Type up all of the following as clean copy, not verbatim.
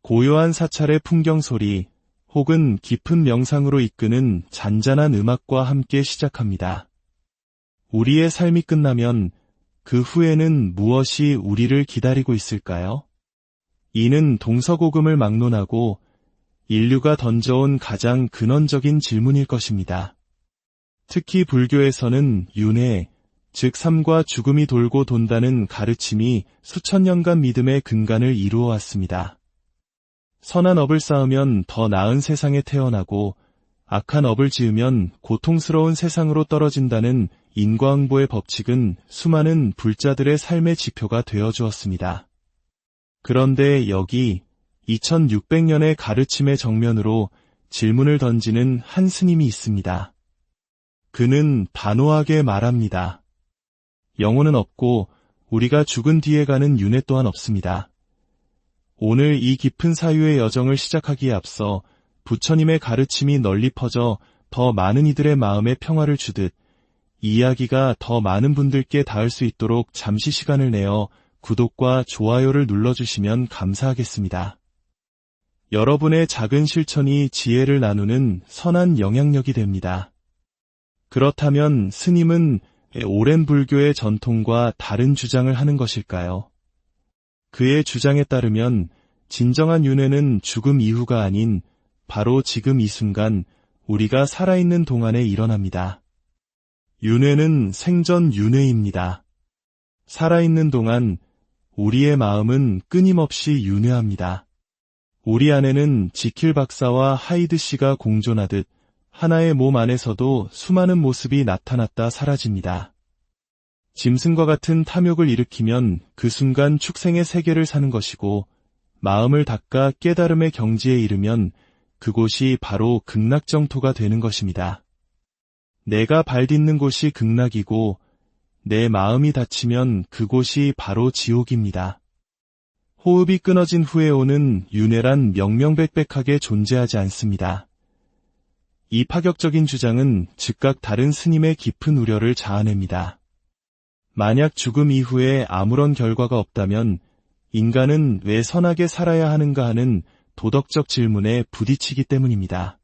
고요한 사찰의 풍경 소리 혹은 깊은 명상으로 이끄는 잔잔한 음악과 함께 시작합니다. 우리의 삶이 끝나면 그 후에는 무엇이 우리를 기다리고 있을까요? 이는 동서고금을 막론하고 인류가 던져온 가장 근원적인 질문일 것입니다. 특히 불교에서는 윤회, 즉 삶과 죽음이 돌고 돈다는 가르침이 수천 년간 믿음의 근간을 이루어 왔습니다. 선한 업을 쌓으면 더 나은 세상에 태어나고 악한 업을 지으면 고통스러운 세상으로 떨어진다는 인과응보의 법칙은 수많은 불자들의 삶의 지표가 되어 주었습니다. 그런데 여기 2600년의 가르침의 정면으로 질문을 던지는 한 스님이 있습니다. 그는 단호하게 말합니다. 영혼은 없고 우리가 죽은 뒤에 가는 윤회 또한 없습니다. 오늘 이 깊은 사유의 여정을 시작하기에 앞서 부처님의 가르침이 널리 퍼져 더 많은 이들의 마음에 평화를 주듯 이야기가 더 많은 분들께 닿을 수 있도록 잠시 시간을 내어 구독과 좋아요를 눌러주시면 감사하겠습니다. 여러분의 작은 실천이 지혜를 나누는 선한 영향력이 됩니다. 그렇다면 스님은 오랜 불교의 전통과 다른 주장을 하는 것일까요? 그의 주장에 따르면 진정한 윤회는 죽음 이후가 아닌 바로 지금 이 순간 우리가 살아있는 동안에 일어납니다. 윤회는 생전 윤회입니다. 살아있는 동안 우리의 마음은 끊임없이 윤회합니다. 우리 안에는 지킬 박사와 하이드 씨가 공존하듯 하나의 몸 안에서도 수많은 모습이 나타났다 사라집니다. 짐승과 같은 탐욕을 일으키면 그 순간 축생의 세계를 사는 것이고 마음을 닦아 깨달음의 경지에 이르면 그곳이 바로 극락정토가 되는 것입니다. 내가 발 딛는 곳이 극락이고 내 마음이 닫히면 그곳이 바로 지옥입니다. 호흡이 끊어진 후에 오는 윤회란 명명백백하게 존재하지 않습니다. 이 파격적인 주장은 즉각 다른 스님의 깊은 우려를 자아냅니다. 만약 죽음 이후에 아무런 결과가 없다면 인간은 왜 선하게 살아야 하는가 하는 도덕적 질문에 부딪히기 때문입니다.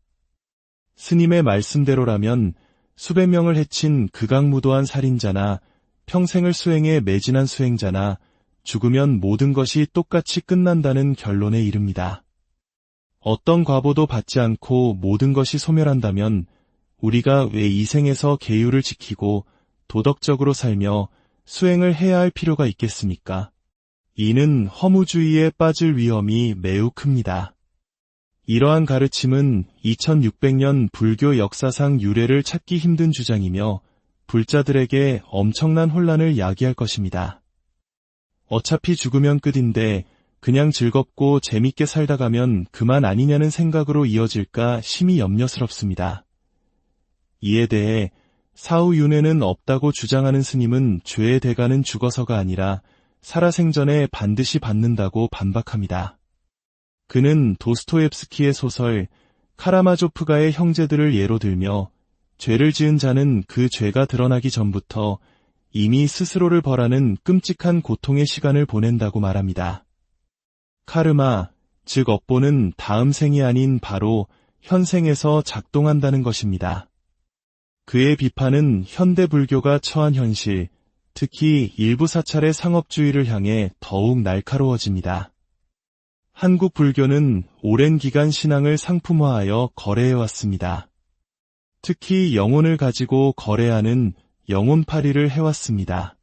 스님의 말씀대로라면 수백 명을 해친 극악무도한 살인자나 평생을 수행에 매진한 수행자나 죽으면 모든 것이 똑같이 끝난다는 결론에 이릅니다. 어떤 과보도 받지 않고 모든 것이 소멸한다면 우리가 왜 이 생에서 계율을 지키고 도덕적으로 살며 수행을 해야 할 필요가 있겠습니까? 이는 허무주의에 빠질 위험이 매우 큽니다. 이러한 가르침은 2600년 불교 역사상 유래를 찾기 힘든 주장이며 불자들에게 엄청난 혼란을 야기할 것입니다. 어차피 죽으면 끝인데 그냥 즐겁고 재밌게 살다 가면 그만 아니냐는 생각으로 이어질까 심히 염려스럽습니다. 이에 대해 사후윤회는 없다고 주장하는 스님은 죄의 대가는 죽어서가 아니라 살아생전에 반드시 받는다고 반박합니다. 그는 도스토옙스키의 소설 카라마조프가의 형제들을 예로 들며 죄를 지은 자는 그 죄가 드러나기 전부터 이미 스스로를 벌하는 끔찍한 고통의 시간을 보낸다고 말합니다. 카르마, 즉 업보는 다음 생이 아닌 바로 현생에서 작동한다는 것입니다. 그의 비판은 현대 불교가 처한 현실, 특히 일부 사찰의 상업주의를 향해 더욱 날카로워집니다. 한국 불교는 오랜 기간 신앙을 상품화하여 거래해왔습니다. 특히 영혼을 가지고 거래하는 영혼팔이를 해왔습니다.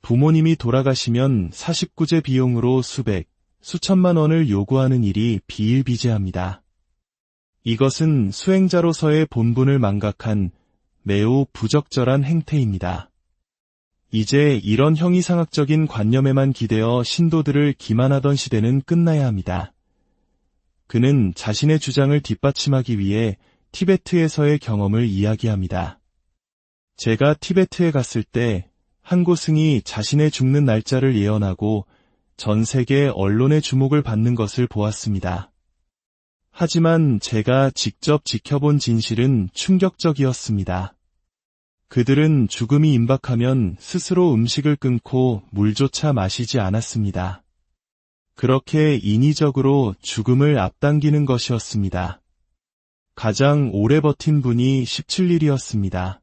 부모님이 돌아가시면 49제 비용으로 수백, 수천만 원을 요구하는 일이 비일비재합니다. 이것은 수행자로서의 본분을 망각한 매우 부적절한 행태입니다. 이제 이런 형이상학적인 관념에만 기대어 신도들을 기만하던 시대는 끝나야 합니다. 그는 자신의 주장을 뒷받침하기 위해 티베트에서의 경험을 이야기합니다. 제가 티베트에 갔을 때 한 고승이 자신의 죽는 날짜를 예언하고 전 세계 언론의 주목을 받는 것을 보았습니다. 하지만 제가 직접 지켜본 진실은 충격적이었습니다. 그들은 죽음이 임박하면 스스로 음식을 끊고 물조차 마시지 않았습니다. 그렇게 인위적으로 죽음을 앞당기는 것이었습니다. 가장 오래 버틴 분이 17일이었습니다.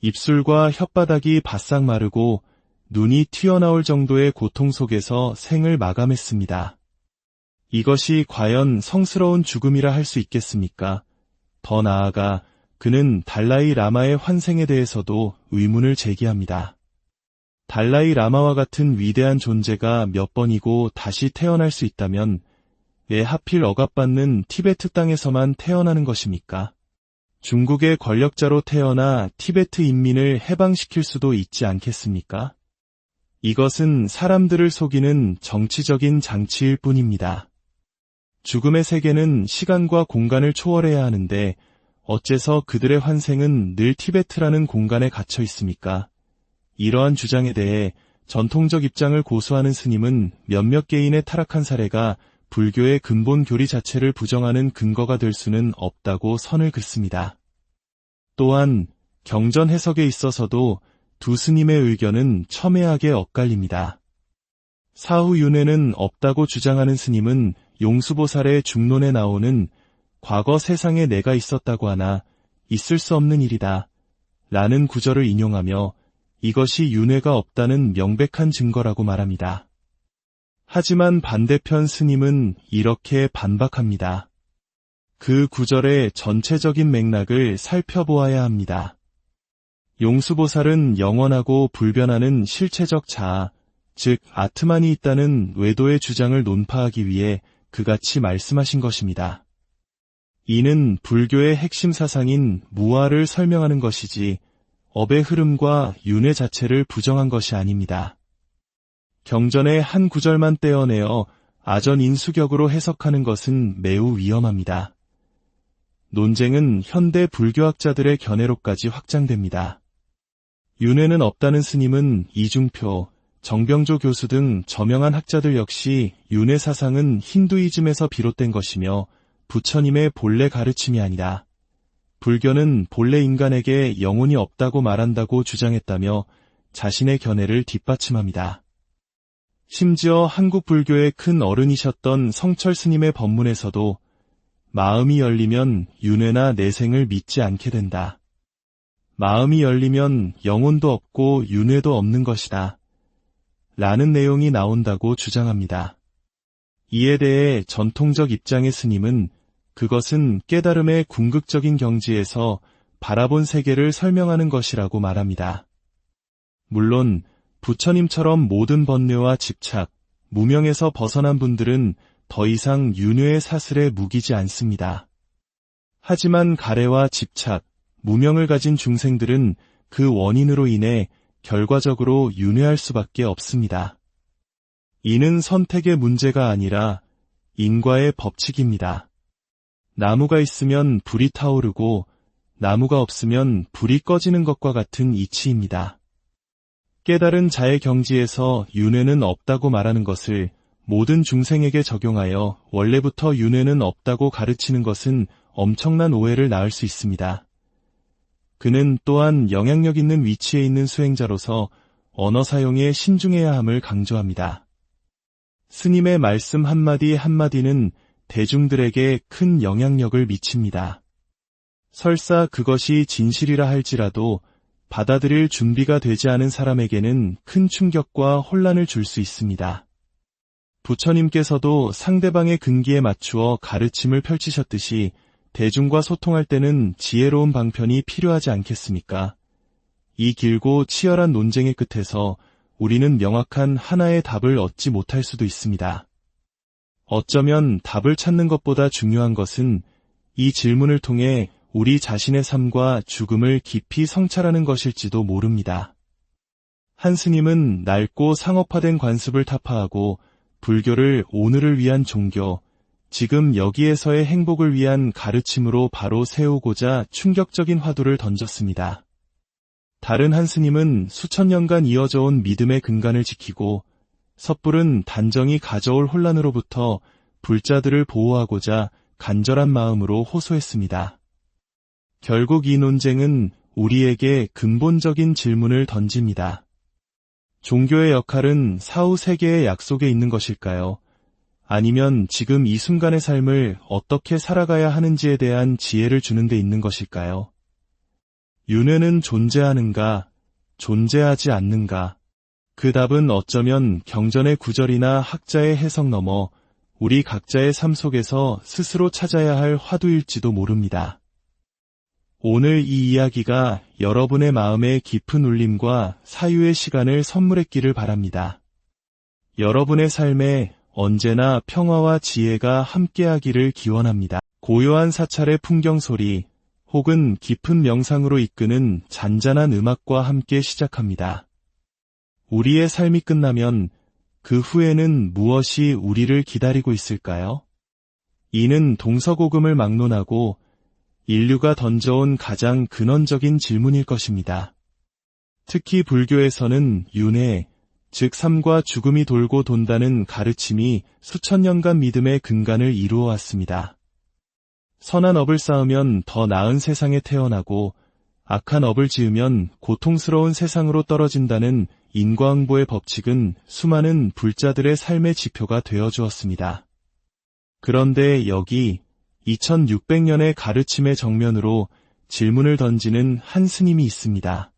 입술과 혓바닥이 바싹 마르고 눈이 튀어나올 정도의 고통 속에서 생을 마감했습니다. 이것이 과연 성스러운 죽음이라 할 수 있겠습니까? 더 나아가 그는 달라이 라마의 환생에 대해서도 의문을 제기합니다. 달라이 라마와 같은 위대한 존재가 몇 번이고 다시 태어날 수 있다면 왜 하필 억압받는 티베트 땅에서만 태어나는 것입니까? 중국의 권력자로 태어나 티베트 인민을 해방시킬 수도 있지 않겠습니까? 이것은 사람들을 속이는 정치적인 장치일 뿐입니다. 죽음의 세계는 시간과 공간을 초월해야 하는데 어째서 그들의 환생은 늘 티베트라는 공간에 갇혀 있습니까? 이러한 주장에 대해 전통적 입장을 고수하는 스님은 몇몇 개인의 타락한 사례가 불교의 근본 교리 자체를 부정하는 근거가 될 수는 없다고 선을 긋습니다. 또한 경전 해석에 있어서도 두 스님의 의견은 첨예하게 엇갈립니다. 사후 윤회는 없다고 주장하는 스님은 용수보살의 중론에 나오는 과거 세상에 내가 있었다고 하나 있을 수 없는 일이다 라는 구절을 인용하며 이것이 윤회가 없다는 명백한 증거라고 말합니다. 하지만 반대편 스님은 이렇게 반박합니다. 그 구절의 전체적인 맥락을 살펴보아야 합니다. 용수보살은 영원하고 불변하는 실체적 자아, 즉 아트만이 있다는 외도의 주장을 논파하기 위해 그같이 말씀하신 것입니다. 이는 불교의 핵심 사상인 무아를 설명하는 것이지 업의 흐름과 윤회 자체를 부정한 것이 아닙니다. 경전의 한 구절만 떼어내어 아전인수격으로 해석하는 것은 매우 위험합니다. 논쟁은 현대 불교학자들의 견해로까지 확장됩니다. 윤회는 없다는 스님은 이중표, 정병조 교수 등 저명한 학자들 역시 윤회 사상은 힌두이즘에서 비롯된 것이며 부처님의 본래 가르침이 아니라 불교는 본래 인간에게 영혼이 없다고 말한다고 주장했다며 자신의 견해를 뒷받침합니다. 심지어 한국 불교의 큰 어른이셨던 성철 스님의 법문에서도 마음이 열리면 윤회나 내생을 믿지 않게 된다. 마음이 열리면 영혼도 없고 윤회도 없는 것이다. 라는 내용이 나온다고 주장합니다. 이에 대해 전통적 입장의 스님은 그것은 깨달음의 궁극적인 경지에서 바라본 세계를 설명하는 것이라고 말합니다. 물론 부처님처럼 모든 번뇌와 집착, 무명에서 벗어난 분들은 더 이상 윤회의 사슬에 묵이지 않습니다. 하지만 가래와 집착, 무명을 가진 중생들은 그 원인으로 인해 결과적으로 윤회할 수밖에 없습니다. 이는 선택의 문제가 아니라 인과의 법칙입니다. 나무가 있으면 불이 타오르고 나무가 없으면 불이 꺼지는 것과 같은 이치입니다. 깨달은 자의 경지에서 윤회는 없다고 말하는 것을 모든 중생에게 적용하여 원래부터 윤회는 없다고 가르치는 것은 엄청난 오해를 낳을 수 있습니다. 그는 또한 영향력 있는 위치에 있는 수행자로서 언어 사용에 신중해야 함을 강조합니다. 스님의 말씀 한마디 한마디는 대중들에게 큰 영향력을 미칩니다. 설사 그것이 진실이라 할지라도 받아들일 준비가 되지 않은 사람에게는 큰 충격과 혼란을 줄 수 있습니다. 부처님께서도 상대방의 근기에 맞추어 가르침을 펼치셨듯이 대중과 소통할 때는 지혜로운 방편이 필요하지 않겠습니까? 이 길고 치열한 논쟁의 끝에서 우리는 명확한 하나의 답을 얻지 못할 수도 있습니다. 어쩌면 답을 찾는 것보다 중요한 것은 이 질문을 통해 우리 자신의 삶과 죽음을 깊이 성찰하는 것일지도 모릅니다. 한 스님은 낡고 상업화된 관습을 타파하고 불교를 오늘을 위한 종교, 지금 여기에서의 행복을 위한 가르침으로 바로 세우고자 충격적인 화두를 던졌습니다. 다른 한 스님은 수천 년간 이어져 온 믿음의 근간을 지키고 섣부른 단정이 가져올 혼란으로부터 불자들을 보호하고자 간절한 마음으로 호소했습니다. 결국 이 논쟁은 우리에게 근본적인 질문을 던집니다. 종교의 역할은 사후 세계의 약속에 있는 것일까요? 아니면 지금 이 순간의 삶을 어떻게 살아가야 하는지에 대한 지혜를 주는 데 있는 것일까요? 윤회는 존재하는가, 존재하지 않는가? 그 답은 어쩌면 경전의 구절이나 학자의 해석 넘어 우리 각자의 삶 속에서 스스로 찾아야 할 화두일지도 모릅니다. 오늘 이 이야기가 여러분의 마음에 깊은 울림과 사유의 시간을 선물했기를 바랍니다. 여러분의 삶에 언제나 평화와 지혜가 함께하기를 기원합니다. 고요한 사찰의 풍경 소리 혹은 깊은 명상으로 이끄는 잔잔한 음악과 함께 시작합니다. 우리의 삶이 끝나면 그 후에는 무엇이 우리를 기다리고 있을까요? 이는 동서고금을 막론하고 인류가 던져온 가장 근원적인 질문일 것입니다. 특히 불교에서는 윤회, 즉 삶과 죽음이 돌고 돈다는 가르침이 수천 년간 믿음의 근간을 이루어 왔습니다. 선한 업을 쌓으면 더 나은 세상에 태어나고 악한 업을 지으면 고통스러운 세상으로 떨어진다는 인과응보의 법칙은 수많은 불자들의 삶의 지표가 되어 주었습니다. 그런데 여기 2600년의 가르침의 정면으로 질문을 던지는 한 스님이 있습니다.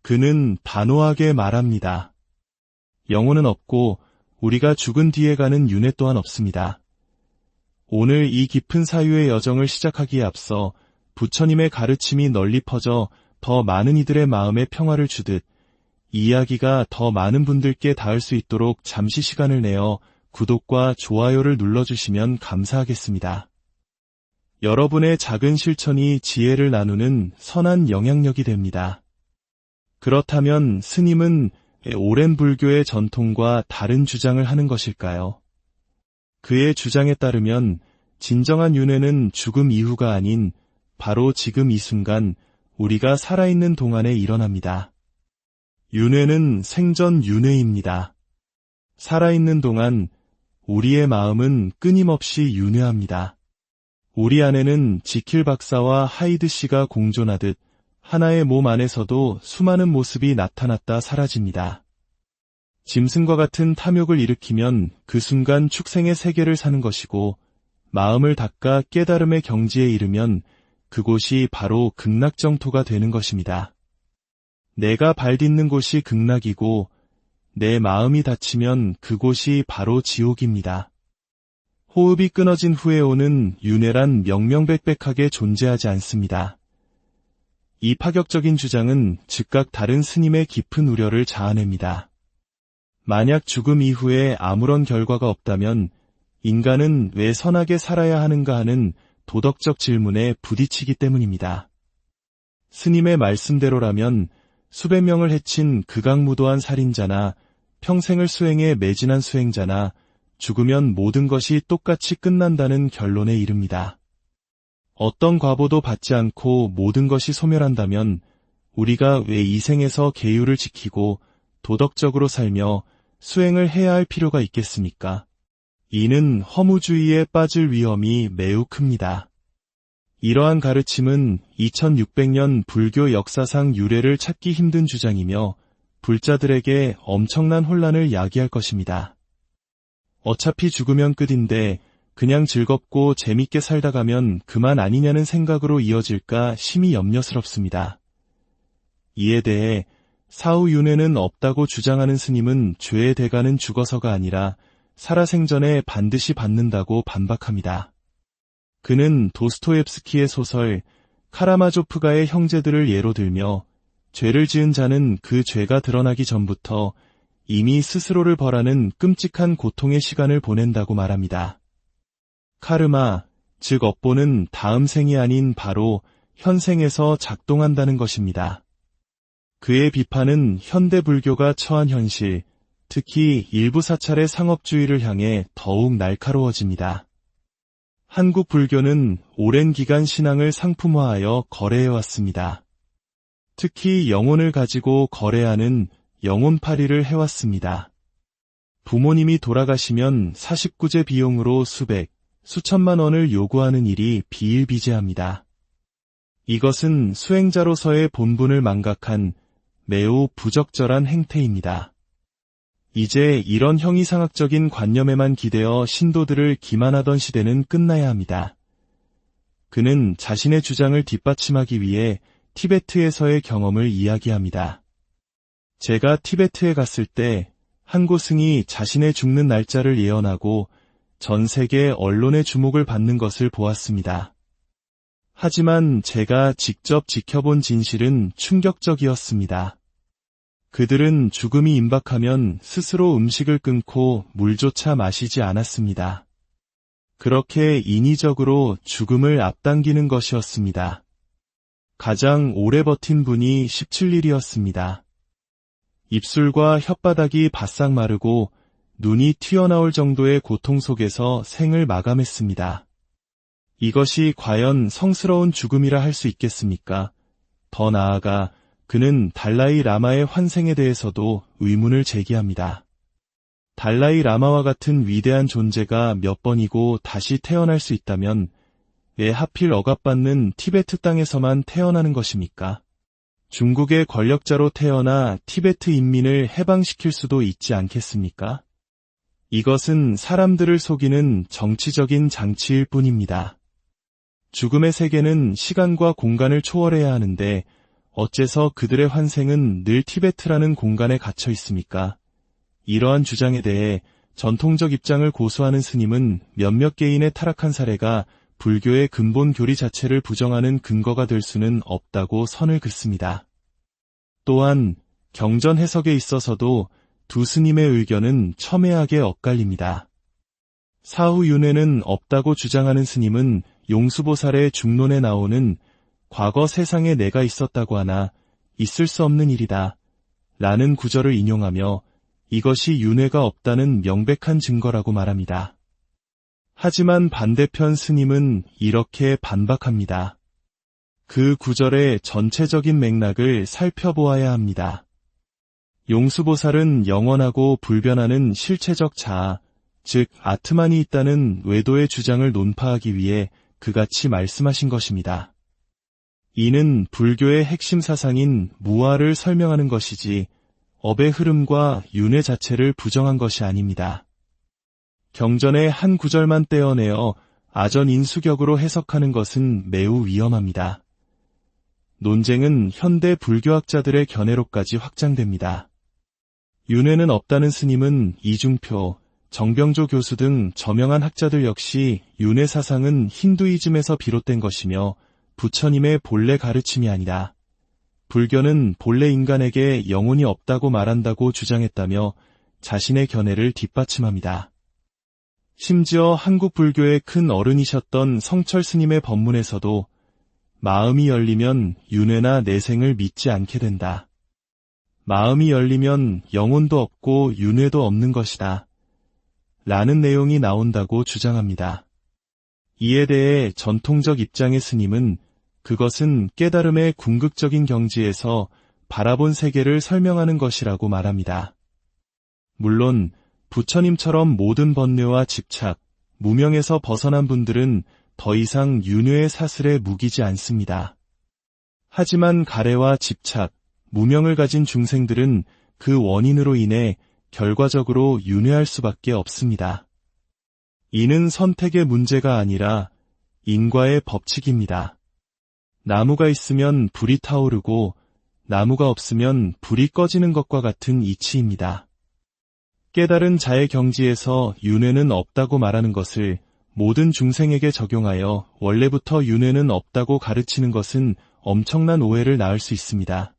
그는 단호하게 말합니다. 영혼은 없고 우리가 죽은 뒤에 가는 윤회 또한 없습니다. 오늘 이 깊은 사유의 여정을 시작하기에 앞서 부처님의 가르침이 널리 퍼져 더 많은 이들의 마음에 평화를 주듯 이야기가 더 많은 분들께 닿을 수 있도록 잠시 시간을 내어 구독과 좋아요를 눌러주시면 감사하겠습니다. 여러분의 작은 실천이 지혜를 나누는 선한 영향력이 됩니다. 그렇다면 스님은 오랜 불교의 전통과 다른 주장을 하는 것일까요? 그의 주장에 따르면 진정한 윤회는 죽음 이후가 아닌 바로 지금 이 순간 우리가 살아있는 동안에 일어납니다. 윤회는 생전 윤회입니다. 살아있는 동안 우리의 마음은 끊임없이 윤회합니다. 우리 안에는 지킬 박사와 하이드 씨가 공존하듯 하나의 몸 안에서도 수많은 모습이 나타났다 사라집니다. 짐승과 같은 탐욕을 일으키면 그 순간 축생의 세계를 사는 것이고 마음을 닦아 깨달음의 경지에 이르면 그곳이 바로 극락정토가 되는 것입니다. 내가 발딛는 곳이 극락이고 내 마음이 닫히면 그곳이 바로 지옥입니다. 호흡이 끊어진 후에 오는 윤회란 명명백백하게 존재하지 않습니다. 이 파격적인 주장은 즉각 다른 스님의 깊은 우려를 자아냅니다. 만약 죽음 이후에 아무런 결과가 없다면 인간은 왜 선하게 살아야 하는가 하는 도덕적 질문에 부딪히기 때문입니다. 스님의 말씀대로라면 수백 명을 해친 극악무도한 살인자나 평생을 수행에 매진한 수행자나 죽으면 모든 것이 똑같이 끝난다는 결론에 이릅니다. 어떤 과보도 받지 않고 모든 것이 소멸한다면 우리가 왜 이 생에서 계율을 지키고 도덕적으로 살며 수행을 해야 할 필요가 있겠습니까? 이는 허무주의에 빠질 위험이 매우 큽니다. 이러한 가르침은 2600년 불교 역사상 유래를 찾기 힘든 주장이며 불자들에게 엄청난 혼란을 야기할 것입니다. 어차피 죽으면 끝인데 그냥 즐겁고 재밌게 살다 가면 그만 아니냐는 생각으로 이어질까 심히 염려스럽습니다. 이에 대해 사후윤회는 없다고 주장하는 스님은 죄의 대가는 죽어서가 아니라 살아생전에 반드시 받는다고 반박합니다. 그는 도스토옙스키의 소설 카라마조프가의 형제들을 예로 들며 죄를 지은 자는 그 죄가 드러나기 전부터 이미 스스로를 벌하는 끔찍한 고통의 시간을 보낸다고 말합니다. 카르마, 즉 업보는 다음 생이 아닌 바로 현생에서 작동한다는 것입니다. 그의 비판은 현대 불교가 처한 현실, 특히 일부 사찰의 상업주의를 향해 더욱 날카로워집니다. 한국 불교는 오랜 기간 신앙을 상품화하여 거래해왔습니다. 특히 영혼을 가지고 거래하는 영혼팔이를 해왔습니다. 부모님이 돌아가시면 사십구제 비용으로 수백, 수천만 원을 요구하는 일이 비일비재합니다. 이것은 수행자로서의 본분을 망각한 매우 부적절한 행태입니다. 이제 이런 형이상학적인 관념에만 기대어 신도들을 기만하던 시대는 끝나야 합니다. 그는 자신의 주장을 뒷받침하기 위해 티베트에서의 경험을 이야기합니다. 제가 티베트에 갔을 때 한 고승이 자신의 죽는 날짜를 예언하고 전 세계 언론의 주목을 받는 것을 보았습니다. 하지만 제가 직접 지켜본 진실은 충격적이었습니다. 그들은 죽음이 임박하면 스스로 음식을 끊고 물조차 마시지 않았습니다. 그렇게 인위적으로 죽음을 앞당기는 것이었습니다. 가장 오래 버틴 분이 17일이었습니다. 입술과 혓바닥이 바싹 마르고 눈이 튀어나올 정도의 고통 속에서 생을 마감했습니다. 이것이 과연 성스러운 죽음이라 할 수 있겠습니까? 더 나아가 그는 달라이 라마의 환생에 대해서도 의문을 제기합니다. 달라이 라마와 같은 위대한 존재가 몇 번이고 다시 태어날 수 있다면 왜 하필 억압받는 티베트 땅에서만 태어나는 것입니까? 중국의 권력자로 태어나 티베트 인민을 해방시킬 수도 있지 않겠습니까? 이것은 사람들을 속이는 정치적인 장치일 뿐입니다. 죽음의 세계는 시간과 공간을 초월해야 하는데 어째서 그들의 환생은 늘 티베트라는 공간에 갇혀 있습니까? 이러한 주장에 대해 전통적 입장을 고수하는 스님은 몇몇 개인의 타락한 사례가 불교의 근본 교리 자체를 부정하는 근거가 될 수는 없다고 선을 긋습니다. 또한 경전 해석에 있어서도 두 스님의 의견은 첨예하게 엇갈립니다. 사후 윤회는 없다고 주장하는 스님은 용수보살의 중론에 나오는 과거 세상에 내가 있었다고 하나 있을 수 없는 일이다 라는 구절을 인용하며 이것이 윤회가 없다는 명백한 증거라고 말합니다. 하지만 반대편 스님은 이렇게 반박합니다. 그 구절의 전체적인 맥락을 살펴보아야 합니다. 용수보살은 영원하고 불변하는 실체적 자아, 즉 아트만이 있다는 외도의 주장을 논파하기 위해 그같이 말씀하신 것입니다. 이는 불교의 핵심 사상인 무아를 설명하는 것이지 업의 흐름과 윤회 자체를 부정한 것이 아닙니다. 경전의 한 구절만 떼어내어 아전인수격으로 해석하는 것은 매우 위험합니다. 논쟁은 현대 불교학자들의 견해로까지 확장됩니다. 윤회는 없다는 스님은 이중표, 정병조 교수 등 저명한 학자들 역시 윤회 사상은 힌두이즘에서 비롯된 것이며 부처님의 본래 가르침이 아니라 불교는 본래 인간에게 영혼이 없다고 말한다고 주장했다며 자신의 견해를 뒷받침합니다. 심지어 한국 불교의 큰 어른이셨던 성철 스님의 법문에서도 마음이 열리면 윤회나 내생을 믿지 않게 된다. 마음이 열리면 영혼도 없고 윤회도 없는 것이다. 라는 내용이 나온다고 주장합니다. 이에 대해 전통적 입장의 스님은 그것은 깨달음의 궁극적인 경지에서 바라본 세계를 설명하는 것이라고 말합니다. 물론 부처님처럼 모든 번뇌와 집착, 무명에서 벗어난 분들은 더 이상 윤회의 사슬에 무기지 않습니다. 하지만 가래와 집착, 무명을 가진 중생들은 그 원인으로 인해 결과적으로 윤회할 수밖에 없습니다. 이는 선택의 문제가 아니라 인과의 법칙입니다. 나무가 있으면 불이 타오르고 나무가 없으면 불이 꺼지는 것과 같은 이치입니다. 깨달은 자의 경지에서 윤회는 없다고 말하는 것을 모든 중생에게 적용하여 원래부터 윤회는 없다고 가르치는 것은 엄청난 오해를 낳을 수 있습니다.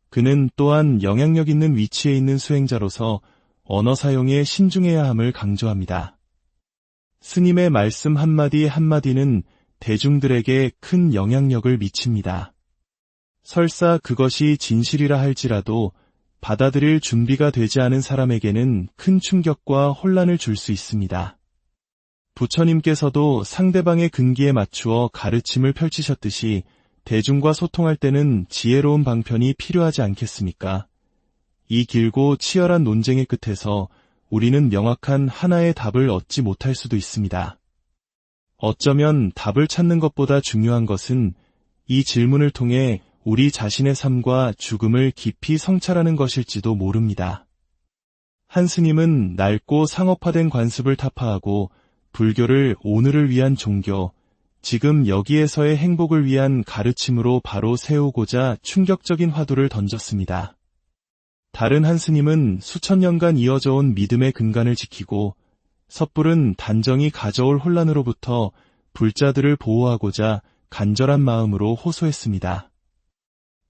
그는 또한 영향력 있는 위치에 있는 수행자로서 언어 사용에 신중해야 함을 강조합니다. 스님의 말씀 한마디 한마디는 대중들에게 큰 영향력을 미칩니다. 설사 그것이 진실이라 할지라도 받아들일 준비가 되지 않은 사람에게는 큰 충격과 혼란을 줄 수 있습니다. 부처님께서도 상대방의 근기에 맞추어 가르침을 펼치셨듯이 대중과 소통할 때는 지혜로운 방편이 필요하지 않겠습니까? 이 길고 치열한 논쟁의 끝에서 우리는 명확한 하나의 답을 얻지 못할 수도 있습니다. 어쩌면 답을 찾는 것보다 중요한 것은 이 질문을 통해 우리 자신의 삶과 죽음을 깊이 성찰하는 것일지도 모릅니다. 한 스님은 낡고 상업화된 관습을 타파하고 불교를 오늘을 위한 종교, 지금 여기에서의 행복을 위한 가르침으로 바로 세우고자 충격적인 화두를 던졌습니다. 다른 한 스님은 수천 년간 이어져 온 믿음의 근간을 지키고 섣부른 단정이 가져올 혼란으로부터 불자들을 보호하고자 간절한 마음으로 호소했습니다.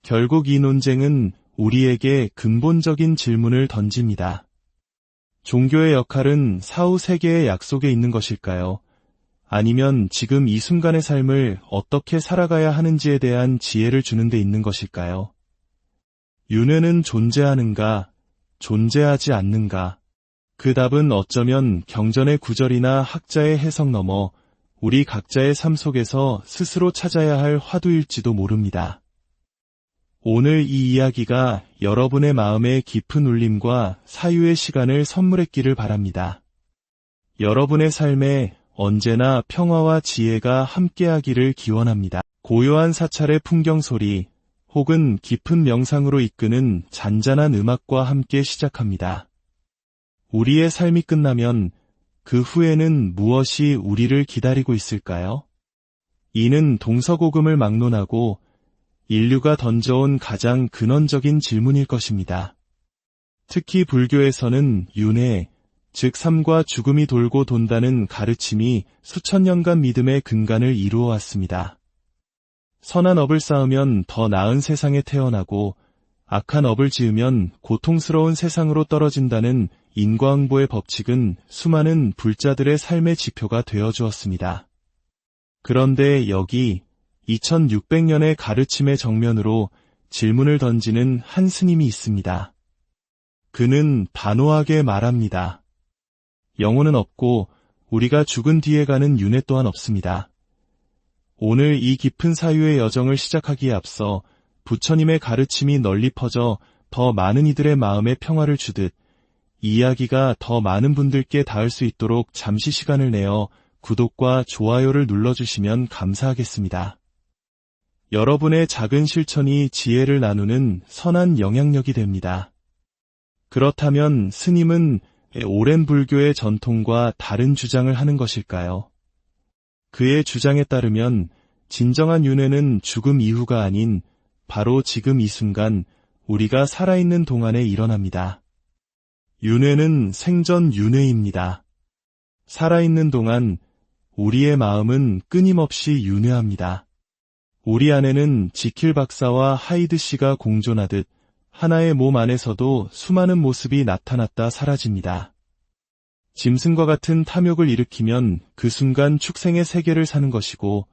결국 이 논쟁은 우리에게 근본적인 질문을 던집니다. 종교의 역할은 사후 세계의 약속에 있는 것일까요? 아니면 지금 이 순간의 삶을 어떻게 살아가야 하는지에 대한 지혜를 주는 데 있는 것일까요? 윤회는 존재하는가, 존재하지 않는가? 그 답은 어쩌면 경전의 구절이나 학자의 해석 넘어 우리 각자의 삶 속에서 스스로 찾아야 할 화두일지도 모릅니다. 오늘 이 이야기가 여러분의 마음에 깊은 울림과 사유의 시간을 선물했기를 바랍니다. 여러분의 삶에 언제나 평화와 지혜가 함께하기를 기원합니다. 고요한 사찰의 풍경 소리 혹은 깊은 명상으로 이끄는 잔잔한 음악과 함께 시작합니다. 우리의 삶이 끝나면 그 후에는 무엇이 우리를 기다리고 있을까요? 이는 동서고금을 막론하고 인류가 던져온 가장 근원적인 질문일 것입니다. 특히 불교에서는 윤회, 즉 삶과 죽음이 돌고 돈다는 가르침이 수천 년간 믿음의 근간을 이루어 왔습니다. 선한 업을 쌓으면 더 나은 세상에 태어나고 악한 업을 지으면 고통스러운 세상으로 떨어진다는 인과응보의 법칙은 수많은 불자들의 삶의 지표가 되어 주었습니다. 그런데 여기 2600년의 가르침의 정면으로 질문을 던지는 한 스님이 있습니다. 그는 단호하게 말합니다. 영혼은 없고 우리가 죽은 뒤에 가는 윤회 또한 없습니다. 오늘 이 깊은 사유의 여정을 시작하기에 앞서 부처님의 가르침이 널리 퍼져 더 많은 이들의 마음에 평화를 주듯 이야기가 더 많은 분들께 닿을 수 있도록 잠시 시간을 내어 구독과 좋아요를 눌러주시면 감사하겠습니다. 여러분의 작은 실천이 지혜를 나누는 선한 영향력이 됩니다. 그렇다면 스님은 오랜 불교의 전통과 다른 주장을 하는 것일까요? 그의 주장에 따르면 진정한 윤회는 죽음 이후가 아닌 바로 지금 이 순간 우리가 살아있는 동안에 일어납니다. 윤회는 생전 윤회입니다. 살아있는 동안 우리의 마음은 끊임없이 윤회합니다. 우리 안에는 지킬 박사와 하이드 씨가 공존하듯 하나의 몸 안에서도 수많은 모습이 나타났다 사라집니다. 짐승과 같은 탐욕을 일으키면 그 순간 축생의 세계를 사는 것이고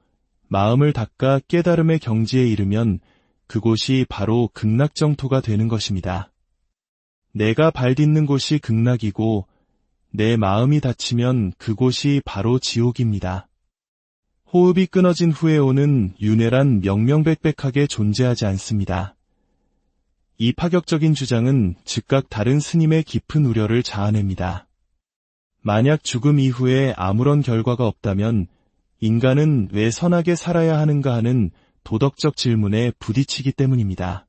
마음을 닦아 깨달음의 경지에 이르면 그곳이 바로 극락정토가 되는 것입니다. 내가 발 딛는 곳이 극락이고 내 마음이 닫히면 그곳이 바로 지옥입니다. 호흡이 끊어진 후에 오는 윤회란 명명백백하게 존재하지 않습니다. 이 파격적인 주장은 즉각 다른 스님의 깊은 우려를 자아냅니다. 만약 죽음 이후에 아무런 결과가 없다면 인간은 왜 선하게 살아야 하는가 하는 도덕적 질문에 부딪히기 때문입니다.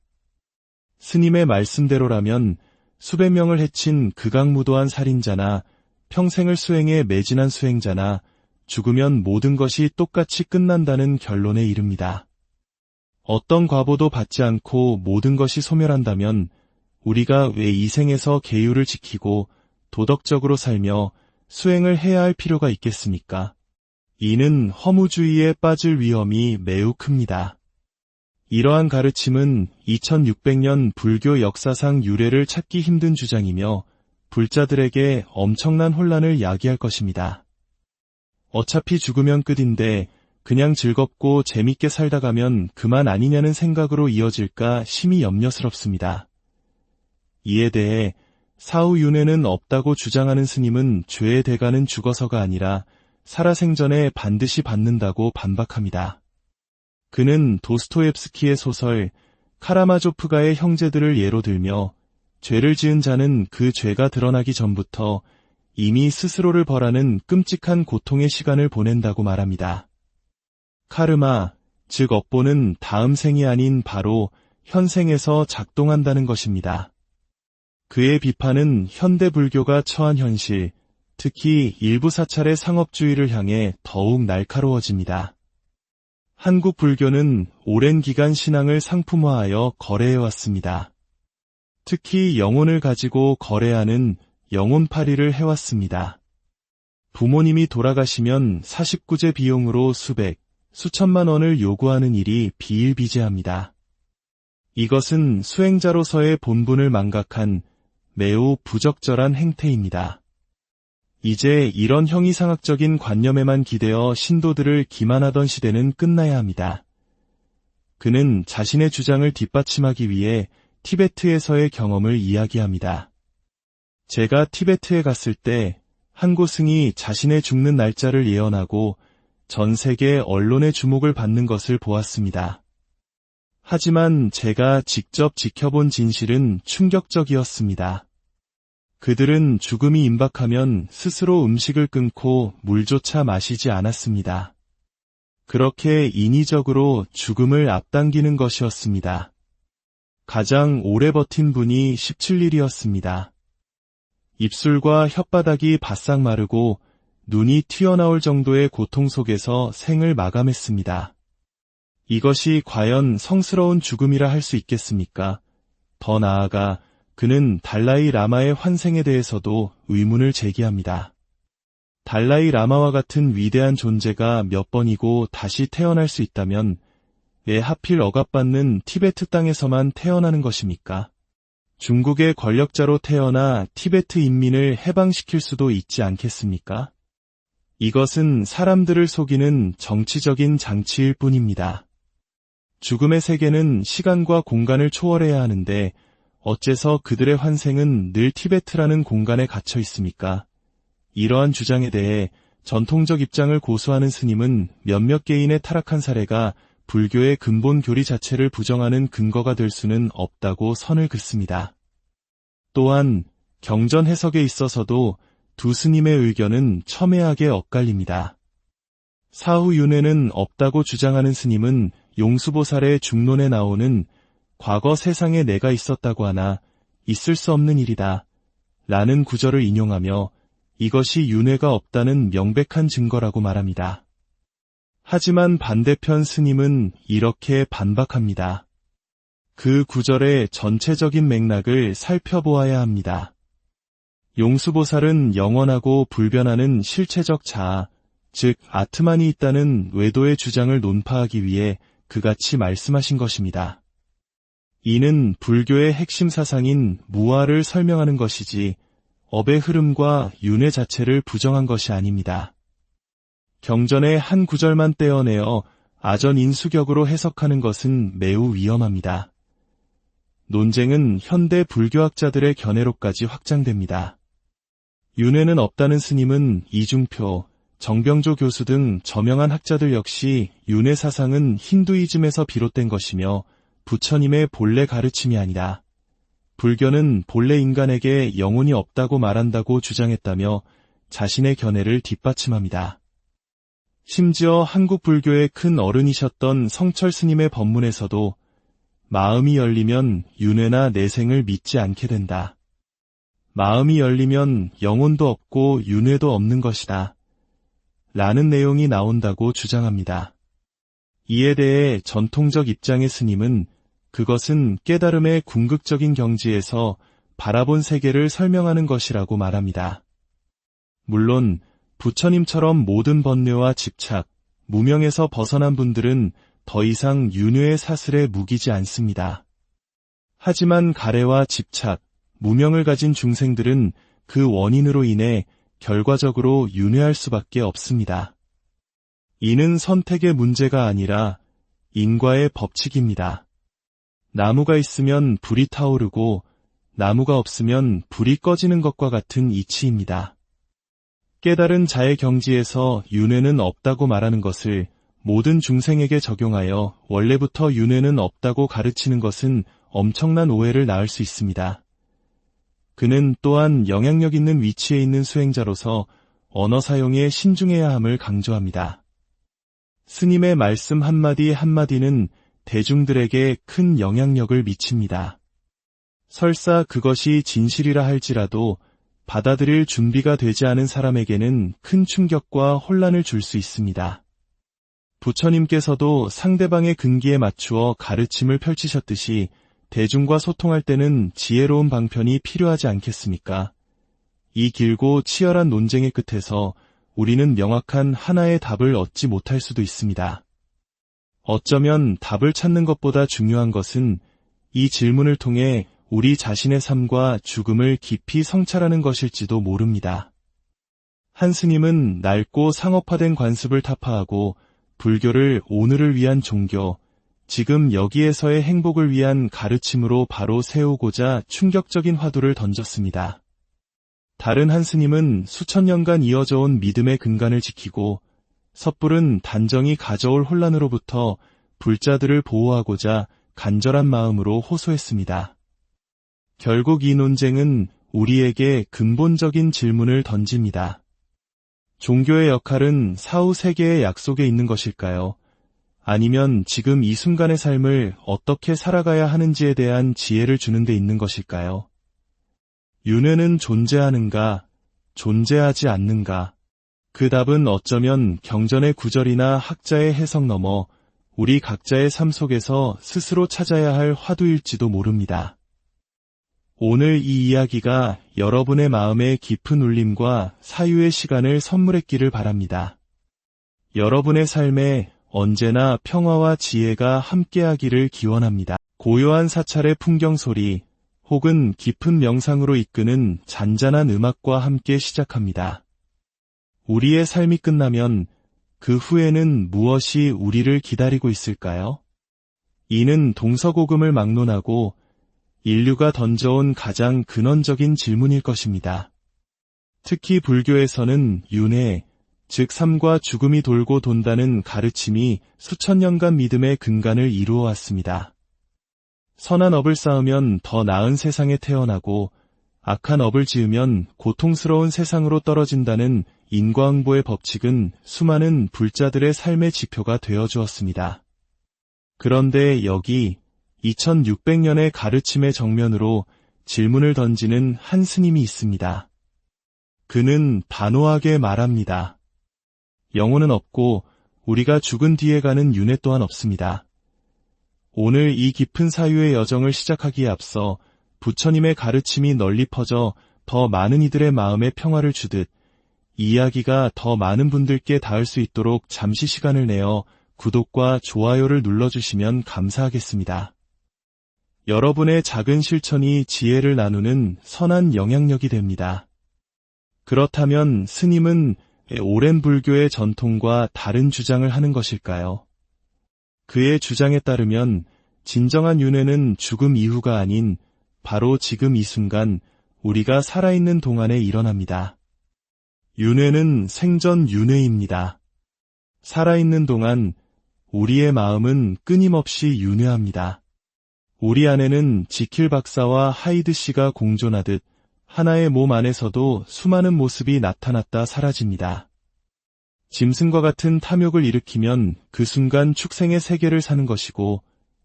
스님의 말씀대로라면 수백 명을 해친 극악무도한 살인자나 평생을 수행에 매진한 수행자나 죽으면 모든 것이 똑같이 끝난다는 결론에 이릅니다. 어떤 과보도 받지 않고 모든 것이 소멸한다면 우리가 왜 이 생에서 계율을 지키고 도덕적으로 살며 수행을 해야 할 필요가 있겠습니까? 이는 허무주의에 빠질 위험이 매우 큽니다. 이러한 가르침은 2600년 불교 역사상 유례를 찾기 힘든 주장이며 불자들에게 엄청난 혼란을 야기할 것입니다. 어차피 죽으면 끝인데 그냥 즐겁고 재밌게 살다 가면 그만 아니냐는 생각으로 이어질까 심히 염려스럽습니다. 이에 대해 사후윤회는 없다고 주장하는 스님은 죄의 대가는 죽어서가 아니라 살아생전에 반드시 받는다고 반박합니다. 그는 도스토옙스키의 소설 카라마조프가의 형제들을 예로 들며 죄를 지은 자는 그 죄가 드러나기 전부터 이미 스스로를 벌하는 끔찍한 고통의 시간을 보낸다고 말합니다. 카르마, 즉 업보는 다음 생이 아닌 바로 현생에서 작동한다는 것입니다. 그의 비판은 현대 불교가 처한 현실, 특히 일부 사찰의 상업주의를 향해 더욱 날카로워집니다. 한국 불교는 오랜 기간 신앙을 상품화하여 거래해왔습니다. 특히 영혼을 가지고 거래하는 영혼팔이를 해왔습니다. 부모님이 돌아가시면 49제 비용으로 수백, 수천만 원을 요구하는 일이 비일비재합니다. 이것은 수행자로서의 본분을 망각한 매우 부적절한 행태입니다. 이제 이런 형이상학적인 관념에만 기대어 신도들을 기만하던 시대는 끝나야 합니다. 그는 자신의 주장을 뒷받침하기 위해 티베트에서의 경험을 이야기합니다. 제가 티베트에 갔을 때 한 고승이 자신의 죽는 날짜를 예언하고 전 세계 언론의 주목을 받는 것을 보았습니다. 하지만 제가 직접 지켜본 진실은 충격적이었습니다. 그들은 죽음이 임박하면 스스로 음식을 끊고 물조차 마시지 않았습니다. 그렇게 인위적으로 죽음을 앞당기는 것이었습니다. 가장 오래 버틴 분이 17일이었습니다. 입술과 혓바닥이 바싹 마르고 눈이 튀어나올 정도의 고통 속에서 생을 마감했습니다. 이것이 과연 성스러운 죽음이라 할 수 있겠습니까? 더 나아가 그는 달라이 라마의 환생에 대해서도 의문을 제기합니다. 달라이 라마와 같은 위대한 존재가 몇 번이고 다시 태어날 수 있다면 왜 하필 억압받는 티베트 땅에서만 태어나는 것입니까? 중국의 권력자로 태어나 티베트 인민을 해방시킬 수도 있지 않겠습니까? 이것은 사람들을 속이는 정치적인 장치일 뿐입니다. 죽음의 세계는 시간과 공간을 초월해야 하는데 어째서 그들의 환생은 늘 티베트라는 공간에 갇혀 있습니까? 이러한 주장에 대해 전통적 입장을 고수하는 스님은 몇몇 개인의 타락한 사례가 불교의 근본 교리 자체를 부정하는 근거가 될 수는 없다고 선을 긋습니다. 또한 경전 해석에 있어서도 두 스님의 의견은 첨예하게 엇갈립니다. 사후 윤회는 없다고 주장하는 스님은 용수보살의 중론에 나오는 과거 세상에 내가 있었다고 하나 있을 수 없는 일이다 라는 구절을 인용하며 이것이 윤회가 없다는 명백한 증거라고 말합니다. 하지만 반대편 스님은 이렇게 반박합니다. 그 구절의 전체적인 맥락을 살펴보아야 합니다. 용수보살은 영원하고 불변하는 실체적 자아, 즉 아트만이 있다는 외도의 주장을 논파하기 위해 그같이 말씀하신 것입니다. 이는 불교의 핵심 사상인 무아를 설명하는 것이지 업의 흐름과 윤회 자체를 부정한 것이 아닙니다. 경전의 한 구절만 떼어내어 아전인수격으로 해석하는 것은 매우 위험합니다. 논쟁은 현대 불교학자들의 견해로까지 확장됩니다. 윤회는 없다는 스님은 이중표, 정병조 교수 등 저명한 학자들 역시 윤회 사상은 힌두이즘에서 비롯된 것이며 부처님의 본래 가르침이 아니라 불교는 본래 인간에게 영혼이 없다고 말한다고 주장했다며 자신의 견해를 뒷받침합니다. 심지어 한국 불교의 큰 어른이셨던 성철 스님의 법문에서도 마음이 열리면 윤회나 내생을 믿지 않게 된다. 마음이 열리면 영혼도 없고 윤회도 없는 것이다. 라는 내용이 나온다고 주장합니다. 이에 대해 전통적 입장의 스님은 그것은 깨달음의 궁극적인 경지에서 바라본 세계를 설명하는 것이라고 말합니다. 물론 부처님처럼 모든 번뇌와 집착, 무명에서 벗어난 분들은 더 이상 윤회의 사슬에 묵이지 않습니다. 하지만 가래와 집착, 무명을 가진 중생들은 그 원인으로 인해 결과적으로 윤회할 수밖에 없습니다. 이는 선택의 문제가 아니라 인과의 법칙입니다. 나무가 있으면 불이 타오르고 나무가 없으면 불이 꺼지는 것과 같은 이치입니다. 깨달은 자의 경지에서 윤회는 없다고 말하는 것을 모든 중생에게 적용하여 원래부터 윤회는 없다고 가르치는 것은 엄청난 오해를 낳을 수 있습니다. 그는 또한 영향력 있는 위치에 있는 수행자로서 언어 사용에 신중해야 함을 강조합니다. 스님의 말씀 한마디 한마디는 대중들에게 큰 영향력을 미칩니다. 설사 그것이 진실이라 할지라도 받아들일 준비가 되지 않은 사람에게는 큰 충격과 혼란을 줄 수 있습니다. 부처님께서도 상대방의 근기에 맞추어 가르침을 펼치셨듯이 대중과 소통할 때는 지혜로운 방편이 필요하지 않겠습니까? 이 길고 치열한 논쟁의 끝에서 우리는 명확한 하나의 답을 얻지 못할 수도 있습니다. 어쩌면 답을 찾는 것보다 중요한 것은 이 질문을 통해 우리 자신의 삶과 죽음을 깊이 성찰하는 것일지도 모릅니다. 한 스님은 낡고 상업화된 관습을 타파하고 불교를 오늘을 위한 종교, 지금 여기에서의 행복을 위한 가르침으로 바로 세우고자 충격적인 화두를 던졌습니다. 다른 한 스님은 수천 년간 이어져 온 믿음의 근간을 지키고 섣부른 단정이 가져올 혼란으로부터 불자들을 보호하고자 간절한 마음으로 호소했습니다. 결국 이 논쟁은 우리에게 근본적인 질문을 던집니다. 종교의 역할은 사후 세계의 약속에 있는 것일까요? 아니면 지금 이 순간의 삶을 어떻게 살아가야 하는지에 대한 지혜를 주는 데 있는 것일까요? 윤회는 존재하는가, 존재하지 않는가? 그 답은 어쩌면 경전의 구절이나 학자의 해석 넘어 우리 각자의 삶 속에서 스스로 찾아야 할 화두일지도 모릅니다. 오늘 이 이야기가 여러분의 마음에 깊은 울림과 사유의 시간을 선물했기를 바랍니다. 여러분의 삶에 언제나 평화와 지혜가 함께하기를 기원합니다. 고요한 사찰의 풍경 소리 혹은 깊은 명상으로 이끄는 잔잔한 음악과 함께 시작합니다. 우리의 삶이 끝나면 그 후에는 무엇이 우리를 기다리고 있을까요? 이는 동서고금을 막론하고 인류가 던져온 가장 근원적인 질문일 것입니다. 특히 불교에서는 윤회, 즉 삶과 죽음이 돌고 돈다는 가르침이 수천 년간 믿음의 근간을 이루어 왔습니다. 선한 업을 쌓으면 더 나은 세상에 태어나고 악한 업을 지으면 고통스러운 세상으로 떨어진다는 인과응보의 법칙은 수많은 불자들의 삶의 지표가 되어 주었습니다. 그런데 여기 2600년의 가르침의 정면으로 질문을 던지는 한 스님이 있습니다. 그는 단호하게 말합니다. 영혼은 없고 우리가 죽은 뒤에 가는 윤회 또한 없습니다. 오늘 이 깊은 사유의 여정을 시작하기에 앞서 부처님의 가르침이 널리 퍼져 더 많은 이들의 마음에 평화를 주듯 이야기가 더 많은 분들께 닿을 수 있도록 잠시 시간을 내어 구독과 좋아요를 눌러주시면 감사하겠습니다. 여러분의 작은 실천이 지혜를 나누는 선한 영향력이 됩니다. 그렇다면 스님은 오랜 불교의 전통과 다른 주장을 하는 것일까요? 그의 주장에 따르면 진정한 윤회는 죽음 이후가 아닌 바로 지금 이 순간 우리가 살아있는 동안에 일어납니다. 윤회는 생전 윤회입니다. 살아있는 동안 우리의 마음은 끊임없이 윤회합니다. 우리 안에는 지킬 박사와 하이드 씨가 공존하듯 하나의 몸 안에서도 수많은 모습이 나타났다 사라집니다. 짐승과 같은 탐욕을 일으키면 그 순간 축생의 세계를 사는 것이고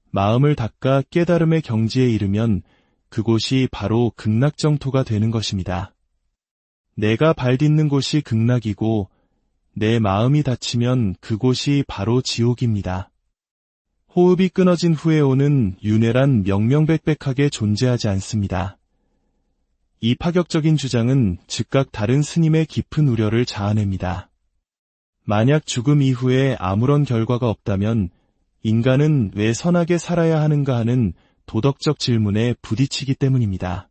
마음을 닦아 깨달음의 경지에 이르면 그곳이 바로 극락정토가 되는 것입니다. 내가 발 딛는 곳이 극락이고 내 마음이 닫히면 그곳이 바로 지옥입니다. 호흡이 끊어진 후에 오는 윤회란 명명백백하게 존재하지 않습니다. 이 파격적인 주장은 즉각 다른 스님의 깊은 우려를 자아냅니다. 만약 죽음 이후에 아무런 결과가 없다면 인간은 왜 선하게 살아야 하는가 하는 도덕적 질문에 부딪히기 때문입니다.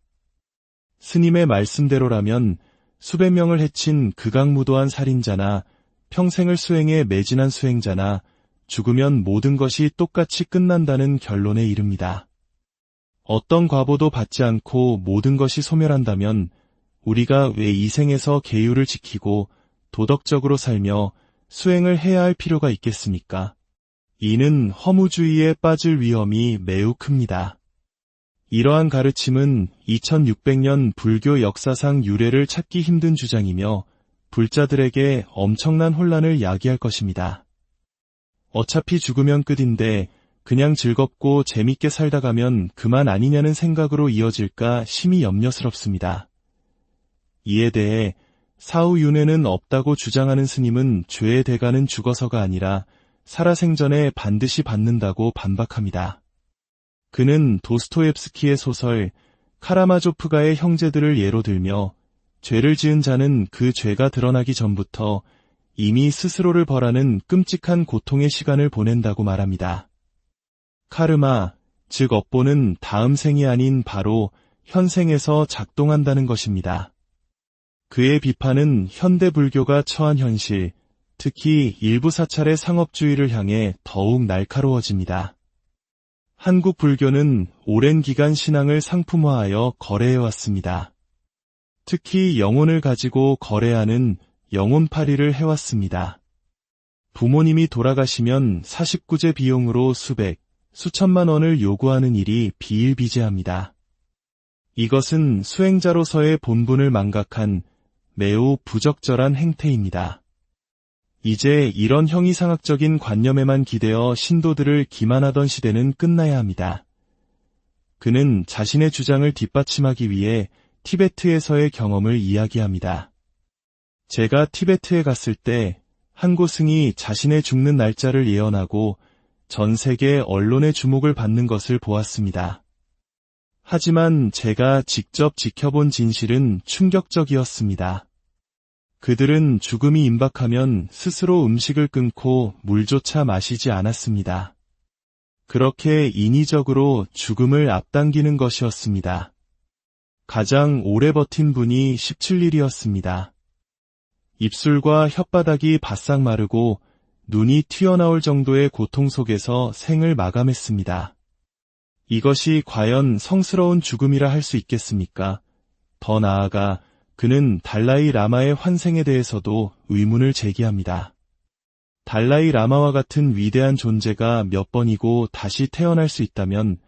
스님의 말씀대로라면 수백 명을 해친 극악무도한 살인자나 평생을 수행에 매진한 수행자나 죽으면 모든 것이 똑같이 끝난다는 결론에 이릅니다. 어떤 과보도 받지 않고 모든 것이 소멸한다면 우리가 왜 이 생에서 계율을 지키고 도덕적으로 살며 수행을 해야 할 필요가 있겠습니까? 이는 허무주의에 빠질 위험이 매우 큽니다. 이러한 가르침은 2600년 불교 역사상 유래를 찾기 힘든 주장이며 불자들에게 엄청난 혼란을 야기할 것입니다. 어차피 죽으면 끝인데 그냥 즐겁고 재밌게 살다 가면 그만 아니냐는 생각으로 이어질까 심히 염려스럽습니다. 이에 대해 사후윤회는 없다고 주장하는 스님은 죄의 대가는 죽어서가 아니라 살아생전에 반드시 받는다고 반박합니다. 그는 도스토옙스키의 소설 카라마조프가의 형제들을 예로 들며 죄를 지은 자는 그 죄가 드러나기 전부터 이미 스스로를 벌하는 끔찍한 고통의 시간을 보낸다고 말합니다. 카르마, 즉 업보는 다음 생이 아닌 바로 현생에서 작동한다는 것입니다. 그의 비판은 현대 불교가 처한 현실, 특히 일부 사찰의 상업주의를 향해 더욱 날카로워집니다. 한국 불교는 오랜 기간 신앙을 상품화하여 거래해왔습니다. 특히 영혼을 가지고 거래하는 영혼팔이를 해왔습니다. 부모님이 돌아가시면 49제 비용으로 수백, 수천만 원을 요구하는 일이 비일비재합니다. 이것은 수행자로서의 본분을 망각한 매우 부적절한 행태입니다. 이제 이런 형이상학적인 관념에만 기대어 신도들을 기만하던 시대는 끝나야 합니다. 그는 자신의 주장을 뒷받침하기 위해 티베트에서의 경험을 이야기합니다. 제가 티베트에 갔을 때 한 고승이 자신의 죽는 날짜를 예언하고 전 세계 언론의 주목을 받는 것을 보았습니다. 하지만 제가 직접 지켜본 진실은 충격적이었습니다. 그들은 죽음이 임박하면 스스로 음식을 끊고 물조차 마시지 않았습니다. 그렇게 인위적으로 죽음을 앞당기는 것이었습니다. 가장 오래 버틴 분이 17일이었습니다. 입술과 혓바닥이 바싹 마르고 눈이 튀어나올 정도의 고통 속에서 생을 마감했습니다. 이것이 과연 성스러운 죽음이라 할 수 있겠습니까? 더 나아가 그는 달라이 라마의 환생에 대해서도 의문을 제기합니다. 달라이 라마와 같은 위대한 존재가 몇 번이고 다시 태어날 수 있다면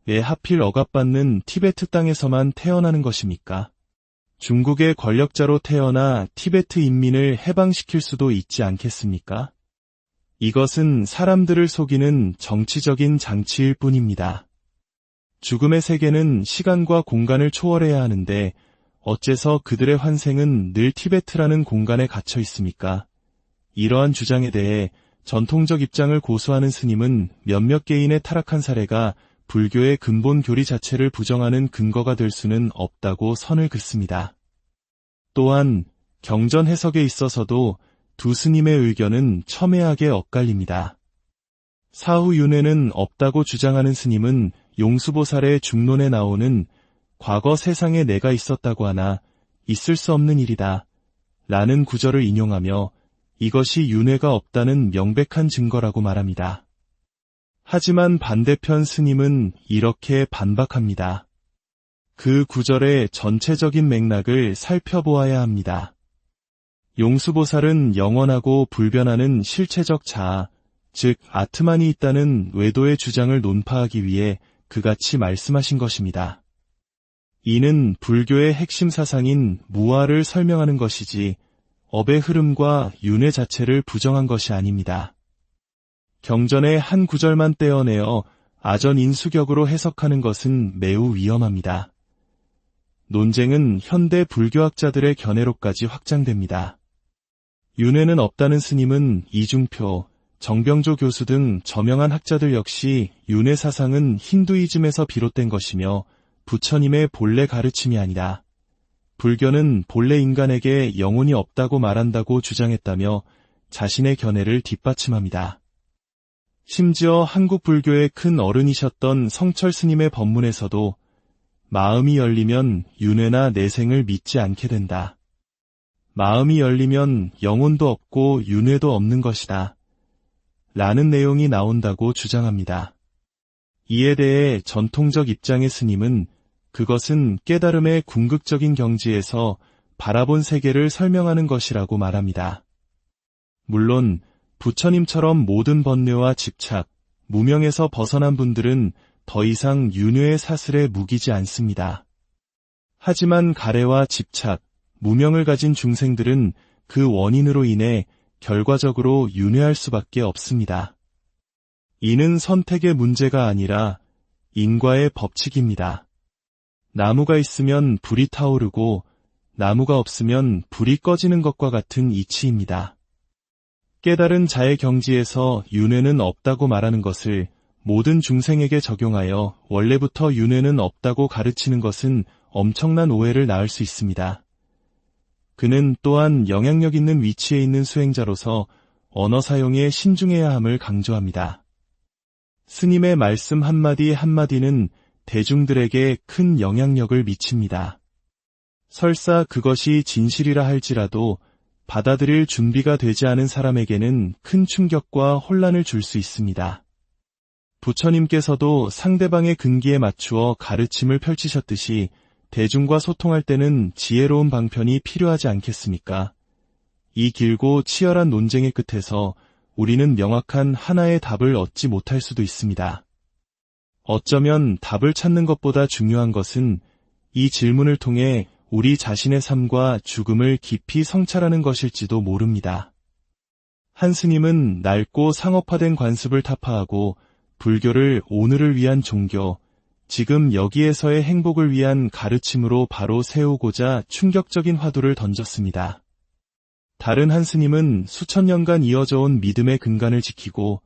왜 하필 억압받는 티베트 땅에서만 태어나는 것입니까? 중국의 권력자로 태어나 티베트 인민을 해방시킬 수도 있지 않겠습니까? 이것은 사람들을 속이는 정치적인 장치일 뿐입니다. 죽음의 세계는 시간과 공간을 초월해야 하는데 어째서 그들의 환생은 늘 티베트라는 공간에 갇혀 있습니까? 이러한 주장에 대해 전통적 입장을 고수하는 스님은 몇몇 개인의 타락한 사례가 불교의 근본 교리 자체를 부정하는 근거가 될 수는 없다고 선을 긋습니다. 또한 경전 해석에 있어서도 두 스님의 의견은 첨예하게 엇갈립니다. 사후윤회는 없다고 주장하는 스님은 용수보살의 중론에 나오는 과거 세상에 내가 있었다고 하나 있을 수 없는 일이다 라는 구절을 인용하며 이것이 윤회가 없다는 명백한 증거라고 말합니다. 하지만 반대편 스님은 이렇게 반박합니다. 그 구절의 전체적인 맥락을 살펴보아야 합니다. 용수보살은 영원하고 불변하는 실체적 자아, 즉 아트만이 있다는 외도의 주장을 논파하기 위해 그같이 말씀하신 것입니다. 이는 불교의 핵심 사상인 무아를 설명하는 것이지 업의 흐름과 윤회 자체를 부정한 것이 아닙니다. 경전의 한 구절만 떼어내어 아전인수격으로 해석하는 것은 매우 위험합니다. 논쟁은 현대 불교학자들의 견해로까지 확장됩니다. 윤회는 없다는 스님은 이중표, 정병조 교수 등 저명한 학자들 역시 윤회 사상은 힌두이즘에서 비롯된 것이며 부처님의 본래 가르침이 아니라 불교는 본래 인간에게 영혼이 없다고 말한다고 주장했다며 자신의 견해를 뒷받침합니다. 심지어 한국 불교의 큰 어른이셨던 성철 스님의 법문에서도 마음이 열리면 윤회나 내생을 믿지 않게 된다. 마음이 열리면 영혼도 없고 윤회도 없는 것이다. 라는 내용이 나온다고 주장합니다. 이에 대해 전통적 입장의 스님은 그것은 깨달음의 궁극적인 경지에서 바라본 세계를 설명하는 것이라고 말합니다. 물론 부처님처럼 모든 번뇌와 집착, 무명에서 벗어난 분들은 더 이상 윤회의 사슬에 묵이지 않습니다. 하지만 가래와 집착, 무명을 가진 중생들은 그 원인으로 인해 결과적으로 윤회할 수밖에 없습니다. 이는 선택의 문제가 아니라 인과의 법칙입니다. 나무가 있으면 불이 타오르고 나무가 없으면 불이 꺼지는 것과 같은 이치입니다. 깨달은 자의 경지에서 윤회는 없다고 말하는 것을 모든 중생에게 적용하여 원래부터 윤회는 없다고 가르치는 것은 엄청난 오해를 낳을 수 있습니다. 그는 또한 영향력 있는 위치에 있는 수행자로서 언어 사용에 신중해야 함을 강조합니다. 스님의 말씀 한마디 한마디는 대중들에게 큰 영향력을 미칩니다. 설사 그것이 진실이라 할지라도 받아들일 준비가 되지 않은 사람에게는 큰 충격과 혼란을 줄 수 있습니다. 부처님께서도 상대방의 근기에 맞추어 가르침을 펼치셨듯이 대중과 소통할 때는 지혜로운 방편이 필요하지 않겠습니까? 이 길고 치열한 논쟁의 끝에서 우리는 명확한 하나의 답을 얻지 못할 수도 있습니다. 어쩌면 답을 찾는 것보다 중요한 것은 이 질문을 통해 우리 자신의 삶과 죽음을 깊이 성찰하는 것일지도 모릅니다. 한 스님은 낡고 상업화된 관습을 타파하고 불교를 오늘을 위한 종교, 지금 여기에서의 행복을 위한 가르침으로 바로 세우고자 충격적인 화두를 던졌습니다. 다른 한 스님은 수천 년간 이어져 온 믿음의 근간을 지키고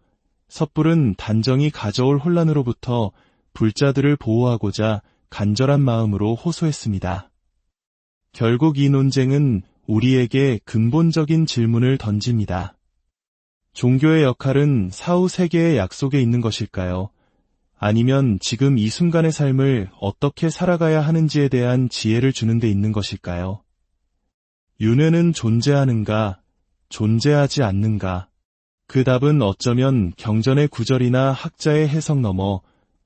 섣부른 단정이 가져올 혼란으로부터 불자들을 보호하고자 간절한 마음으로 호소했습니다. 결국 이 논쟁은 우리에게 근본적인 질문을 던집니다. 종교의 역할은 사후 세계의 약속에 있는 것일까요? 아니면 지금 이 순간의 삶을 어떻게 살아가야 하는지에 대한 지혜를 주는 데 있는 것일까요? 윤회는 존재하는가, 존재하지 않는가? 그 답은 어쩌면 경전의 구절이나 학자의 해석 넘어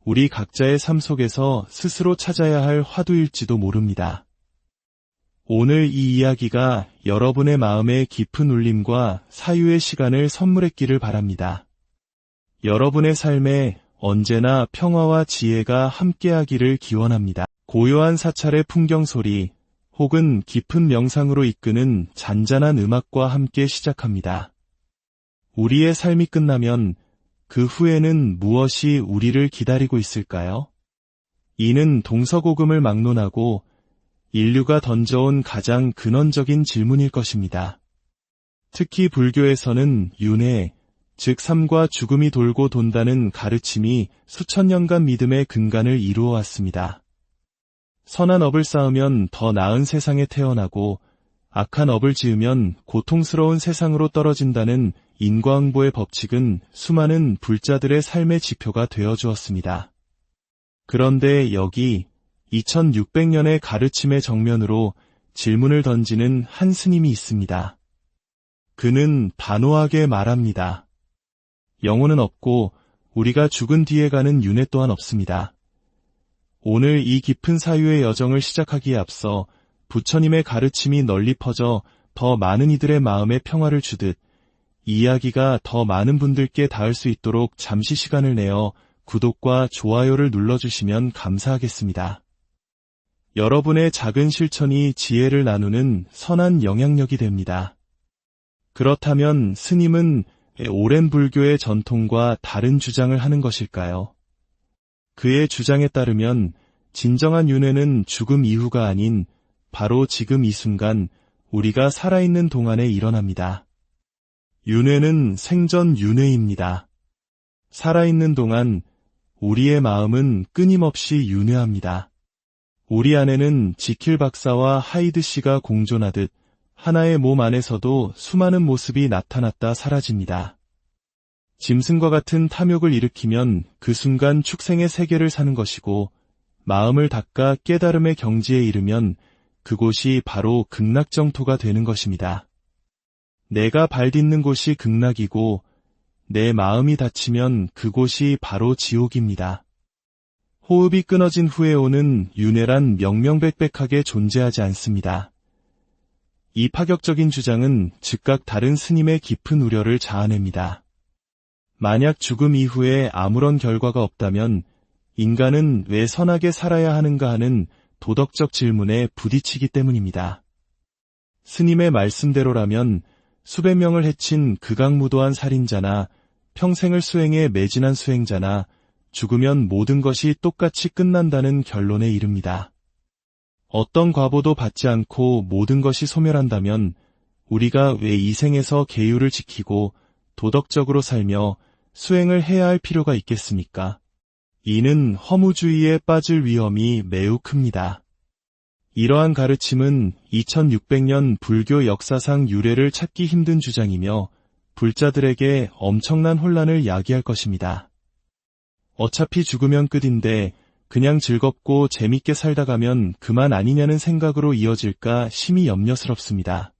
우리 각자의 삶 속에서 스스로 찾아야 할 화두일지도 모릅니다. 오늘 이 이야기가 여러분의 마음에 깊은 울림과 사유의 시간을 선물했기를 바랍니다. 여러분의 삶에 언제나 평화와 지혜가 함께하기를 기원합니다. 고요한 사찰의 풍경소리 혹은 깊은 명상으로 이끄는 잔잔한 음악과 함께 시작합니다. 우리의 삶이 끝나면 그 후에는 무엇이 우리를 기다리고 있을까요? 이는 동서고금을 막론하고 인류가 던져온 가장 근원적인 질문일 것입니다. 특히 불교에서는 윤회, 즉 삶과 죽음이 돌고 돈다는 가르침이 수천 년간 믿음의 근간을 이루어 왔습니다. 선한 업을 쌓으면 더 나은 세상에 태어나고 악한 업을 지으면 고통스러운 세상으로 떨어진다는 인과응보의 법칙은 수많은 불자들의 삶의 지표가 되어 주었습니다. 그런데 여기 2600년의 가르침의 정면으로 질문을 던지는 한 스님이 있습니다. 그는 단호하게 말합니다. 영혼은 없고 우리가 죽은 뒤에 가는 윤회 또한 없습니다. 오늘 이 깊은 사유의 여정을 시작하기에 앞서 부처님의 가르침이 널리 퍼져 더 많은 이들의 마음에 평화를 주듯 이야기가 더 많은 분들께 닿을 수 있도록 잠시 시간을 내어 구독과 좋아요를 눌러주시면 감사하겠습니다. 여러분의 작은 실천이 지혜를 나누는 선한 영향력이 됩니다. 그렇다면 스님은 오랜 불교의 전통과 다른 주장을 하는 것일까요? 그의 주장에 따르면 진정한 윤회는 죽음 이후가 아닌 바로 지금 이 순간 우리가 살아있는 동안에 일어납니다. 윤회는 생전 윤회입니다. 살아있는 동안 우리의 마음은 끊임없이 윤회합니다. 우리 안에는 지킬 박사와 하이드 씨가 공존하듯 하나의 몸 안에서도 수많은 모습이 나타났다 사라집니다. 짐승과 같은 탐욕을 일으키면 그 순간 축생의 세계를 사는 것이고 마음을 닦아 깨달음의 경지에 이르면 그곳이 바로 극락정토가 되는 것입니다. 내가 발 딛는 곳이 극락이고 내 마음이 닫히면 그곳이 바로 지옥입니다. 호흡이 끊어진 후에 오는 윤회란 명명백백하게 존재하지 않습니다. 이 파격적인 주장은 즉각 다른 스님의 깊은 우려를 자아냅니다. 만약 죽음 이후에 아무런 결과가 없다면 인간은 왜 선하게 살아야 하는가 하는 도덕적 질문에 부딪히기 때문입니다. 스님의 말씀대로라면 수백 명을 해친 극악무도한 살인자나 평생을 수행에 매진한 수행자나 죽으면 모든 것이 똑같이 끝난다는 결론에 이릅니다. 어떤 과보도 받지 않고 모든 것이 소멸한다면 우리가 왜 이 생에서 계율을 지키고 도덕적으로 살며 수행을 해야 할 필요가 있겠습니까? 이는 허무주의에 빠질 위험이 매우 큽니다. 이러한 가르침은 2600년 불교 역사상 유래를 찾기 힘든 주장이며 불자들에게 엄청난 혼란을 야기할 것입니다. 어차피 죽으면 끝인데 그냥 즐겁고 재밌게 살다 가면 그만 아니냐는 생각으로 이어질까 심히 염려스럽습니다.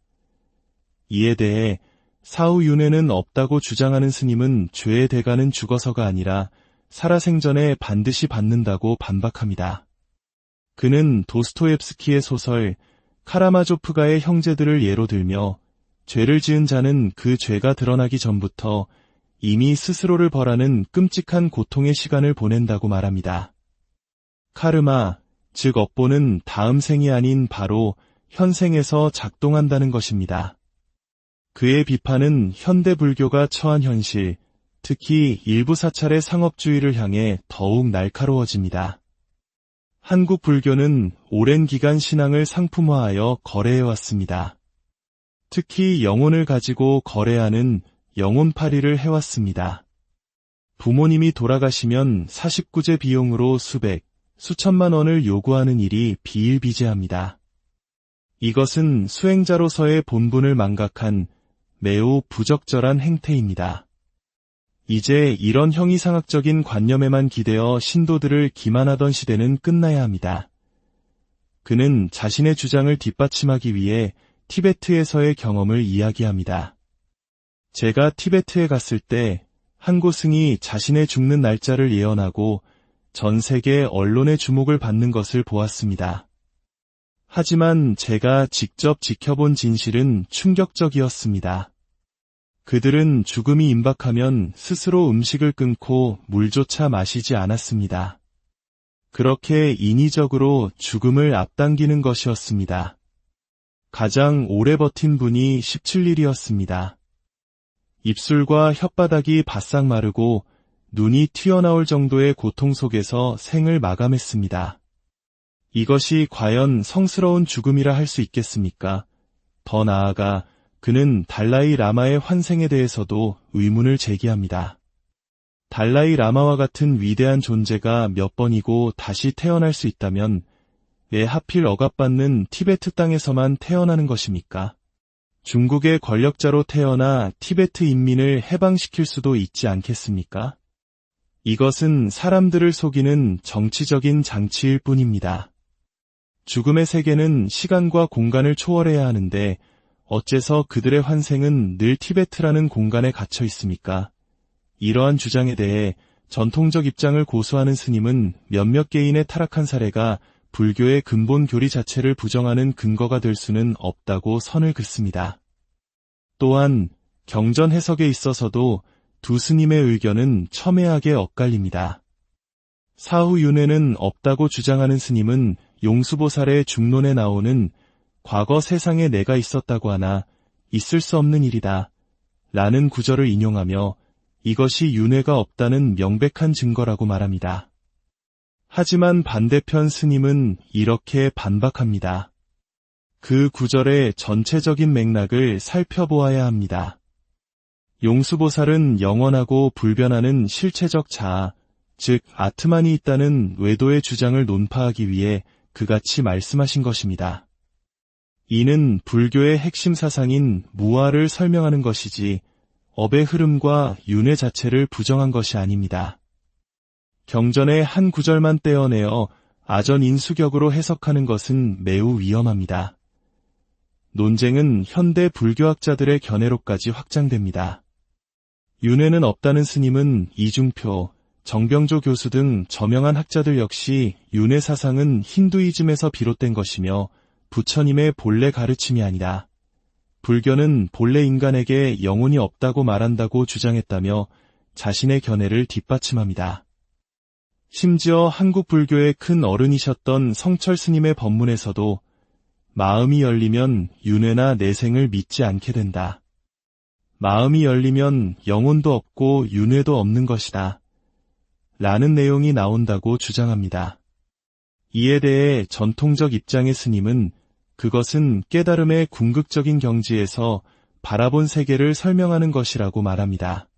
이에 대해 사후윤회는 없다고 주장하는 스님은 죄의 대가는 죽어서가 아니라 살아생전에 반드시 받는다고 반박합니다. 그는 도스토옙스키의 소설 카라마조프가의 형제들을 예로 들며 죄를 지은 자는 그 죄가 드러나기 전부터 이미 스스로를 벌하는 끔찍한 고통의 시간을 보낸다고 말합니다. 카르마, 즉 업보는 다음 생이 아닌 바로 현생에서 작동한다는 것입니다. 그의 비판은 현대 불교가 처한 현실, 특히 일부 사찰의 상업주의를 향해 더욱 날카로워집니다. 한국 불교는 오랜 기간 신앙을 상품화하여 거래해왔습니다. 특히 영혼을 가지고 거래하는 영혼팔이를 해왔습니다. 부모님이 돌아가시면 49제 비용으로 수백, 수천만 원을 요구하는 일이 비일비재합니다. 이것은 수행자로서의 본분을 망각한 매우 부적절한 행태입니다. 이제 이런 형이상학적인 관념에만 기대어 신도들을 기만하던 시대는 끝나야 합니다. 그는 자신의 주장을 뒷받침하기 위해 티베트에서의 경험을 이야기합니다. 제가 티베트에 갔을 때 한 고승이 자신의 죽는 날짜를 예언하고 전 세계 언론의 주목을 받는 것을 보았습니다. 하지만 제가 직접 지켜본 진실은 충격적이었습니다. 그들은 죽음이 임박하면 스스로 음식을 끊고 물조차 마시지 않았습니다. 그렇게 인위적으로 죽음을 앞당기는 것이었습니다. 가장 오래 버틴 분이 17일이었습니다. 입술과 혓바닥이 바싹 마르고 눈이 튀어나올 정도의 고통 속에서 생을 마감했습니다. 이것이 과연 성스러운 죽음이라 할 수 있겠습니까? 더 나아가 그는 달라이 라마의 환생에 대해서도 의문을 제기합니다. 달라이 라마와 같은 위대한 존재가 몇 번이고 다시 태어날 수 있다면 왜 하필 억압받는 티베트 땅에서만 태어나는 것입니까? 중국의 권력자로 태어나 티베트 인민을 해방시킬 수도 있지 않겠습니까? 이것은 사람들을 속이는 정치적인 장치일 뿐입니다. 죽음의 세계는 시간과 공간을 초월해야 하는데 어째서 그들의 환생은 늘 티베트라는 공간에 갇혀 있습니까? 이러한 주장에 대해 전통적 입장을 고수하는 스님은 몇몇 개인의 타락한 사례가 불교의 근본 교리 자체를 부정하는 근거가 될 수는 없다고 선을 긋습니다. 또한 경전 해석에 있어서도 두 스님의 의견은 첨예하게 엇갈립니다. 사후윤회는 없다고 주장하는 스님은 용수보살의 중론에 나오는 과거 세상에 내가 있었다고 하나 있을 수 없는 일이다 라는 구절을 인용하며 이것이 윤회가 없다는 명백한 증거라고 말합니다. 하지만 반대편 스님은 이렇게 반박합니다. 그 구절의 전체적인 맥락을 살펴보아야 합니다. 용수보살은 영원하고 불변하는 실체적 자아, 즉 아트만이 있다는 외도의 주장을 논파하기 위해 그같이 말씀하신 것입니다. 이는 불교의 핵심 사상인 무아를 설명하는 것이지 업의 흐름과 윤회 자체를 부정한 것이 아닙니다. 경전의 한 구절만 떼어내어 아전인수격으로 해석하는 것은 매우 위험합니다. 논쟁은 현대 불교학자들의 견해로까지 확장됩니다. 윤회는 없다는 스님은 이중표, 정병조 교수 등 저명한 학자들 역시 윤회 사상은 힌두이즘에서 비롯된 것이며 부처님의 본래 가르침이 아니라 불교는 본래 인간에게 영혼이 없다고 말한다고 주장했다며 자신의 견해를 뒷받침합니다. 심지어 한국 불교의 큰 어른이셨던 성철 스님의 법문에서도 마음이 열리면 윤회나 내생을 믿지 않게 된다. 마음이 열리면 영혼도 없고 윤회도 없는 것이다. 라는 내용이 나온다고 주장합니다. 이에 대해 전통적 입장의 스님은 그것은 깨달음의 궁극적인 경지에서 바라본 세계를 설명하는 것이라고 말합니다.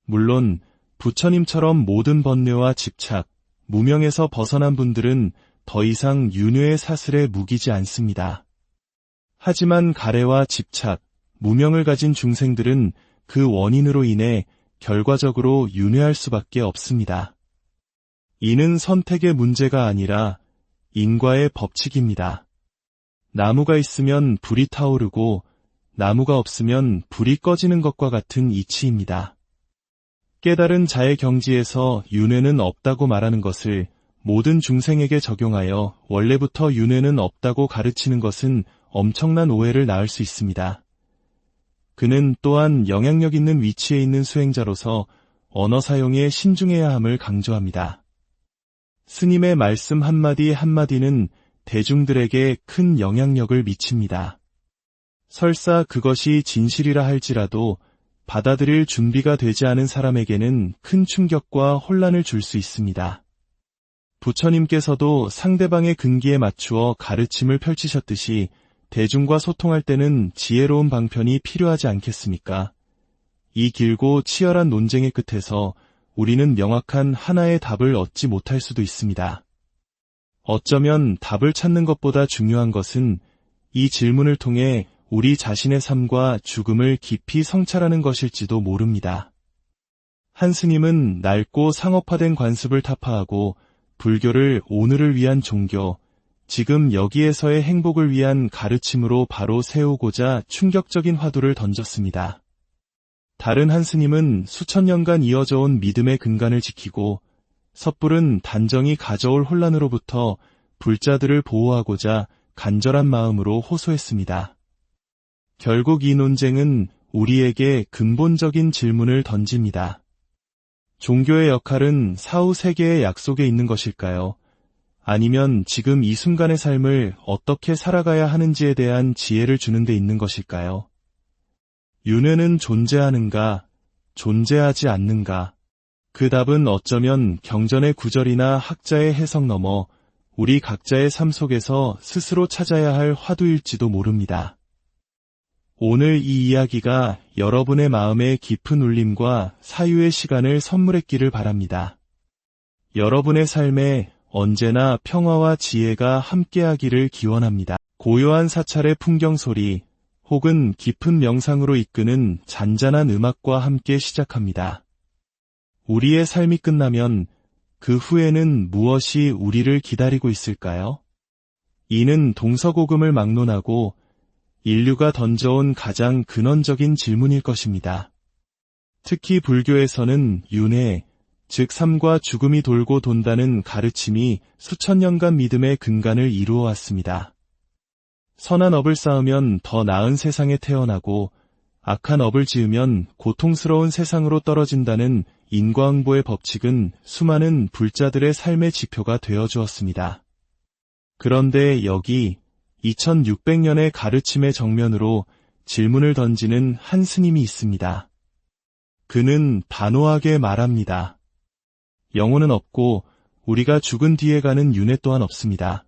물론 부처님처럼 모든 번뇌와 집착, 무명에서 벗어난 분들은 더 이상 윤회의 사슬에 무기지 않습니다. 하지만 가래와 집착, 무명을 가진 중생들은 그 원인으로 인해 결과적으로 윤회할 수밖에 없습니다. 이는 선택의 문제가 아니라 인과의 법칙입니다. 나무가 있으면 불이 타오르고 나무가 없으면 불이 꺼지는 것과 같은 이치입니다. 깨달은 자의 경지에서 윤회는 없다고 말하는 것을 모든 중생에게 적용하여 원래부터 윤회는 없다고 가르치는 것은 엄청난 오해를 낳을 수 있습니다. 그는 또한 영향력 있는 위치에 있는 수행자로서 언어 사용에 신중해야 함을 강조합니다. 스님의 말씀 한마디 한마디는 대중들에게 큰 영향력을 미칩니다. 설사 그것이 진실이라 할지라도 받아들일 준비가 되지 않은 사람에게는 큰 충격과 혼란을 줄 수 있습니다. 부처님께서도 상대방의 근기에 맞추어 가르침을 펼치셨듯이 대중과 소통할 때는 지혜로운 방편이 필요하지 않겠습니까? 이 길고 치열한 논쟁의 끝에서 우리는 명확한 하나의 답을 얻지 못할 수도 있습니다. 어쩌면 답을 찾는 것보다 중요한 것은 이 질문을 통해 우리 자신의 삶과 죽음을 깊이 성찰하는 것일지도 모릅니다. 한 스님은 낡고 상업화된 관습을 타파하고 불교를 오늘을 위한 종교, 지금 여기에서의 행복을 위한 가르침으로 바로 세우고자 충격적인 화두를 던졌습니다. 다른 한 스님은 수천 년간 이어져 온 믿음의 근간을 지키고 섣부른 단정이 가져올 혼란으로부터 불자들을 보호하고자 간절한 마음으로 호소했습니다. 결국 이 논쟁은 우리에게 근본적인 질문을 던집니다. 종교의 역할은 사후 세계의 약속에 있는 것일까요? 아니면 지금 이 순간의 삶을 어떻게 살아가야 하는지에 대한 지혜를 주는 데 있는 것일까요? 윤회는 존재하는가, 존재하지 않는가? 그 답은 어쩌면 경전의 구절이나 학자의 해석 넘어 우리 각자의 삶 속에서 스스로 찾아야 할 화두일지도 모릅니다. 오늘 이 이야기가 여러분의 마음에 깊은 울림과 사유의 시간을 선물했기를 바랍니다. 여러분의 삶에 언제나 평화와 지혜가 함께하기를 기원합니다. 고요한 사찰의 풍경소리 혹은 깊은 명상으로 이끄는 잔잔한 음악과 함께 시작합니다. 우리의 삶이 끝나면 그 후에는 무엇이 우리를 기다리고 있을까요? 이는 동서고금을 막론하고 인류가 던져온 가장 근원적인 질문일 것입니다. 특히 불교에서는 윤회, 즉 삶과 죽음이 돌고 돈다는 가르침이 수천 년간 믿음의 근간을 이루어 왔습니다. 선한 업을 쌓으면 더 나은 세상에 태어나고 악한 업을 지으면 고통스러운 세상으로 떨어진다는 인과응보의 법칙은 수많은 불자들의 삶의 지표가 되어 주었습니다. 그런데 여기 2600년의 가르침의 정면으로 질문을 던지는 한 스님이 있습니다. 그는 단호하게 말합니다. 영혼은 없고 우리가 죽은 뒤에 가는 윤회 또한 없습니다.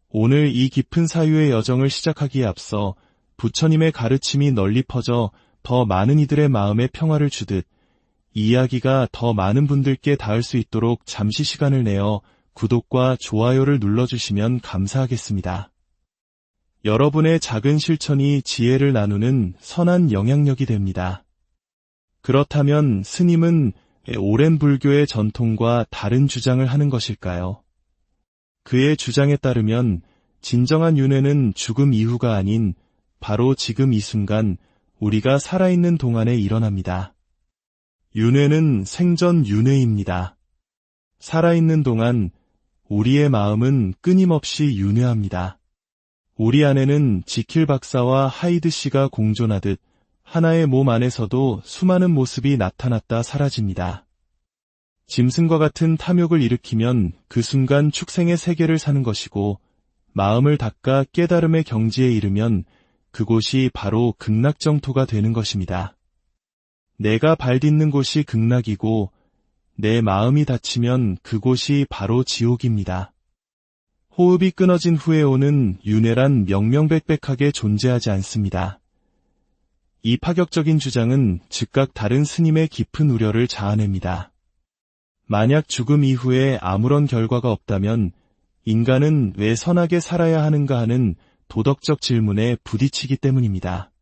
오늘 이 깊은 사유의 여정을 시작하기에 앞서 부처님의 가르침이 널리 퍼져 더 많은 이들의 마음에 평화를 주듯 이야기가 더 많은 분들께 닿을 수 있도록 잠시 시간을 내어 구독과 좋아요를 눌러주시면 감사하겠습니다. 여러분의 작은 실천이 지혜를 나누는 선한 영향력이 됩니다. 그렇다면 스님은 오랜 불교의 전통과 다른 주장을 하는 것일까요? 그의 주장에 따르면 진정한 윤회는 죽음 이후가 아닌 바로 지금 이 순간 우리가 살아있는 동안에 일어납니다. 윤회는 생전 윤회입니다. 살아있는 동안 우리의 마음은 끊임없이 윤회합니다. 우리 안에는 지킬 박사와 하이드 씨가 공존하듯 하나의 몸 안에서도 수많은 모습이 나타났다 사라집니다. 짐승과 같은 탐욕을 일으키면 그 순간 축생의 세계를 사는 것이고 마음을 닦아 깨달음의 경지에 이르면 그곳이 바로 극락정토가 되는 것입니다. 내가 발 딛는 곳이 극락이고 내 마음이 닫히면 그곳이 바로 지옥입니다. 호흡이 끊어진 후에 오는 윤회란 명명백백하게 존재하지 않습니다. 이 파격적인 주장은 즉각 다른 스님의 깊은 우려를 자아냅니다. 만약 죽음 이후에 아무런 결과가 없다면 인간은 왜 선하게 살아야 하는가 하는 도덕적 질문에 부딪히기 때문입니다.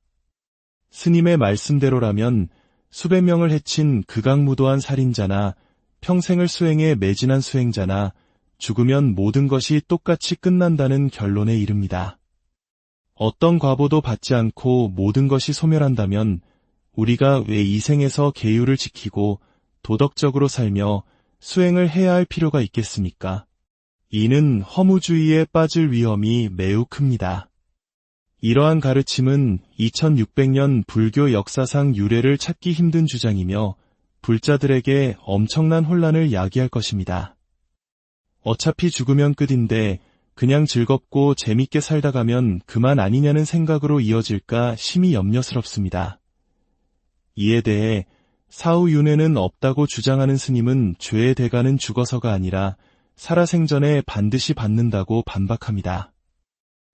스님의 말씀대로라면 수백 명을 해친 극악무도한 살인자나 평생을 수행에 매진한 수행자나 죽으면 모든 것이 똑같이 끝난다는 결론에 이릅니다. 어떤 과보도 받지 않고 모든 것이 소멸한다면 우리가 왜 이 생에서 계율을 지키고 도덕적으로 살며 수행을 해야 할 필요가 있겠습니까? 이는 허무주의에 빠질 위험이 매우 큽니다. 이러한 가르침은 2600년 불교 역사상 유래를 찾기 힘든 주장이며 불자들에게 엄청난 혼란을 야기할 것입니다. 어차피 죽으면 끝인데 그냥 즐겁고 재밌게 살다 가면 그만 아니냐는 생각으로 이어질까 심히 염려스럽습니다. 이에 대해 사후윤회는 없다고 주장하는 스님은 죄의 대가는 죽어서가 아니라 살아생전에 반드시 받는다고 반박합니다.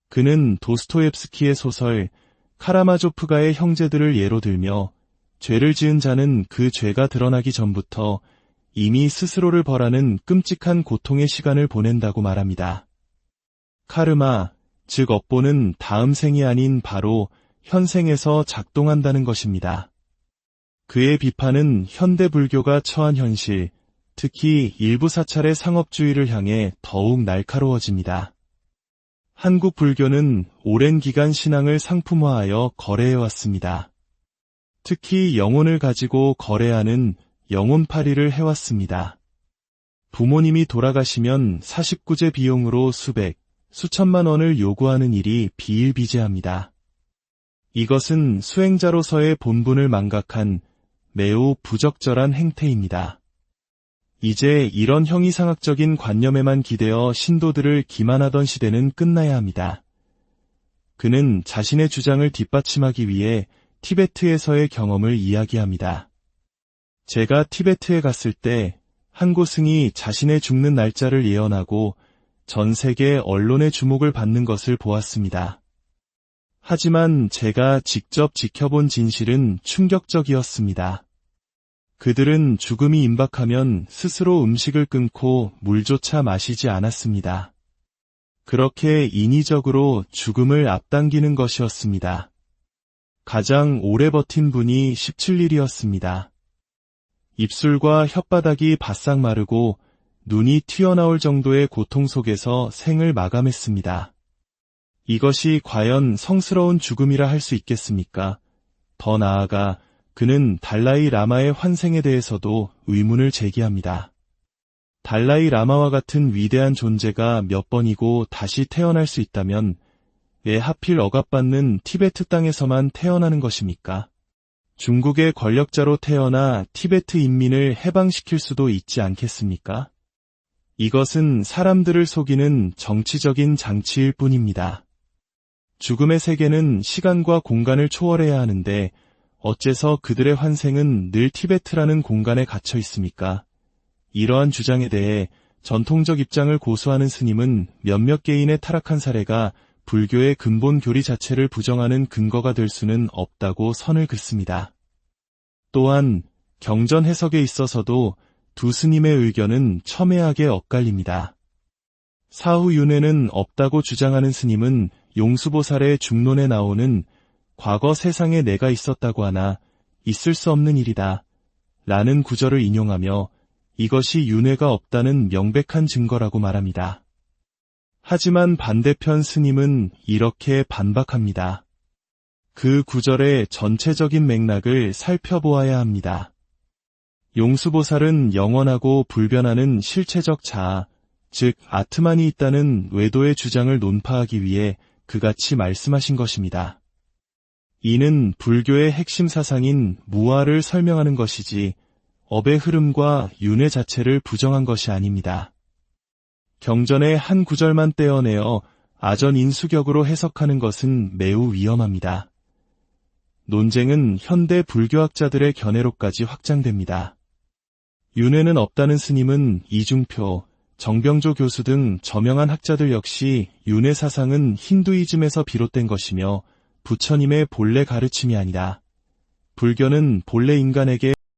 그는 도스토옙스키의 소설 카라마조프가의 형제들을 예로 들며 죄를 지은 자는 그 죄가 드러나기 전부터 이미 스스로를 벌하는 끔찍한 고통의 시간을 보낸다고 말합니다. 카르마, 즉 업보는 다음 생이 아닌 바로 현생에서 작동한다는 것입니다. 그의 비판은 현대 불교가 처한 현실, 특히 일부 사찰의 상업주의를 향해 더욱 날카로워집니다. 한국 불교는 오랜 기간 신앙을 상품화하여 거래해왔습니다. 특히 영혼을 가지고 거래하는 영혼팔이를 해왔습니다. 부모님이 돌아가시면 49제 비용으로 수천만 원을 요구하는 일이 비일비재합니다. 이것은 수행자로서의 본분을 망각한 매우 부적절한 행태입니다. 이제 이런 형이상학적인 관념에만 기대어 신도들을 기만하던 시대는 끝나야 합니다. 그는 자신의 주장을 뒷받침하기 위해 티베트에서의 경험을 이야기합니다. 제가 티베트에 갔을 때 한 고승이 자신의 죽는 날짜를 예언하고 전 세계 언론의 주목을 받는 것을 보았습니다. 하지만 제가 직접 지켜본 진실은 충격적이었습니다. 그들은 죽음이 임박하면 스스로 음식을 끊고 물조차 마시지 않았습니다. 그렇게 인위적으로 죽음을 앞당기는 것이었습니다. 가장 오래 버틴 분이 17일이었습니다. 입술과 혓바닥이 바싹 마르고 눈이 튀어나올 정도의 고통 속에서 생을 마감했습니다. 이것이 과연 성스러운 죽음이라 할 수 있겠습니까? 더 나아가 그는 달라이 라마의 환생에 대해서도 의문을 제기합니다. 달라이 라마와 같은 위대한 존재가 몇 번이고 다시 태어날 수 있다면 왜 하필 억압받는 티베트 땅에서만 태어나는 것입니까? 중국의 권력자로 태어나 티베트 인민을 해방시킬 수도 있지 않겠습니까? 이것은 사람들을 속이는 정치적인 장치일 뿐입니다. 죽음의 세계는 시간과 공간을 초월해야 하는데 어째서 그들의 환생은 늘 티베트라는 공간에 갇혀 있습니까? 이러한 주장에 대해 전통적 입장을 고수하는 스님은 몇몇 개인의 타락한 사례가 불교의 근본 교리 자체를 부정하는 근거가 될 수는 없다고 선을 긋습니다. 또한 경전 해석에 있어서도 두 스님의 의견은 첨예하게 엇갈립니다. 사후윤회는 없다고 주장하는 스님은 용수보살의 중론에 나오는 과거 세상에 내가 있었다고 하나 있을 수 없는 일이다 라는 구절을 인용하며 이것이 윤회가 없다는 명백한 증거라고 말합니다. 하지만 반대편 스님은 이렇게 반박합니다. 그 구절의 전체적인 맥락을 살펴보아야 합니다. 용수보살은 영원하고 불변하는 실체적 자아, 즉 아트만이 있다는 외도의 주장을 논파하기 위해 그같이 말씀하신 것입니다. 이는 불교의 핵심 사상인 무아를 설명하는 것이지 업의 흐름과 윤회 자체를 부정한 것이 아닙니다. 경전의 한 구절만 떼어내어 아전인수격으로 해석하는 것은 매우 위험합니다. 논쟁은 현대 불교학자들의 견해로까지 확장됩니다. 윤회는 없다는 스님은 이중표, 정병조 교수 등 저명한 학자들 역시 윤회 사상은 힌두이즘에서 비롯된 것이며 부처님의 본래 가르침이 아니라 불교는 본래 인간에게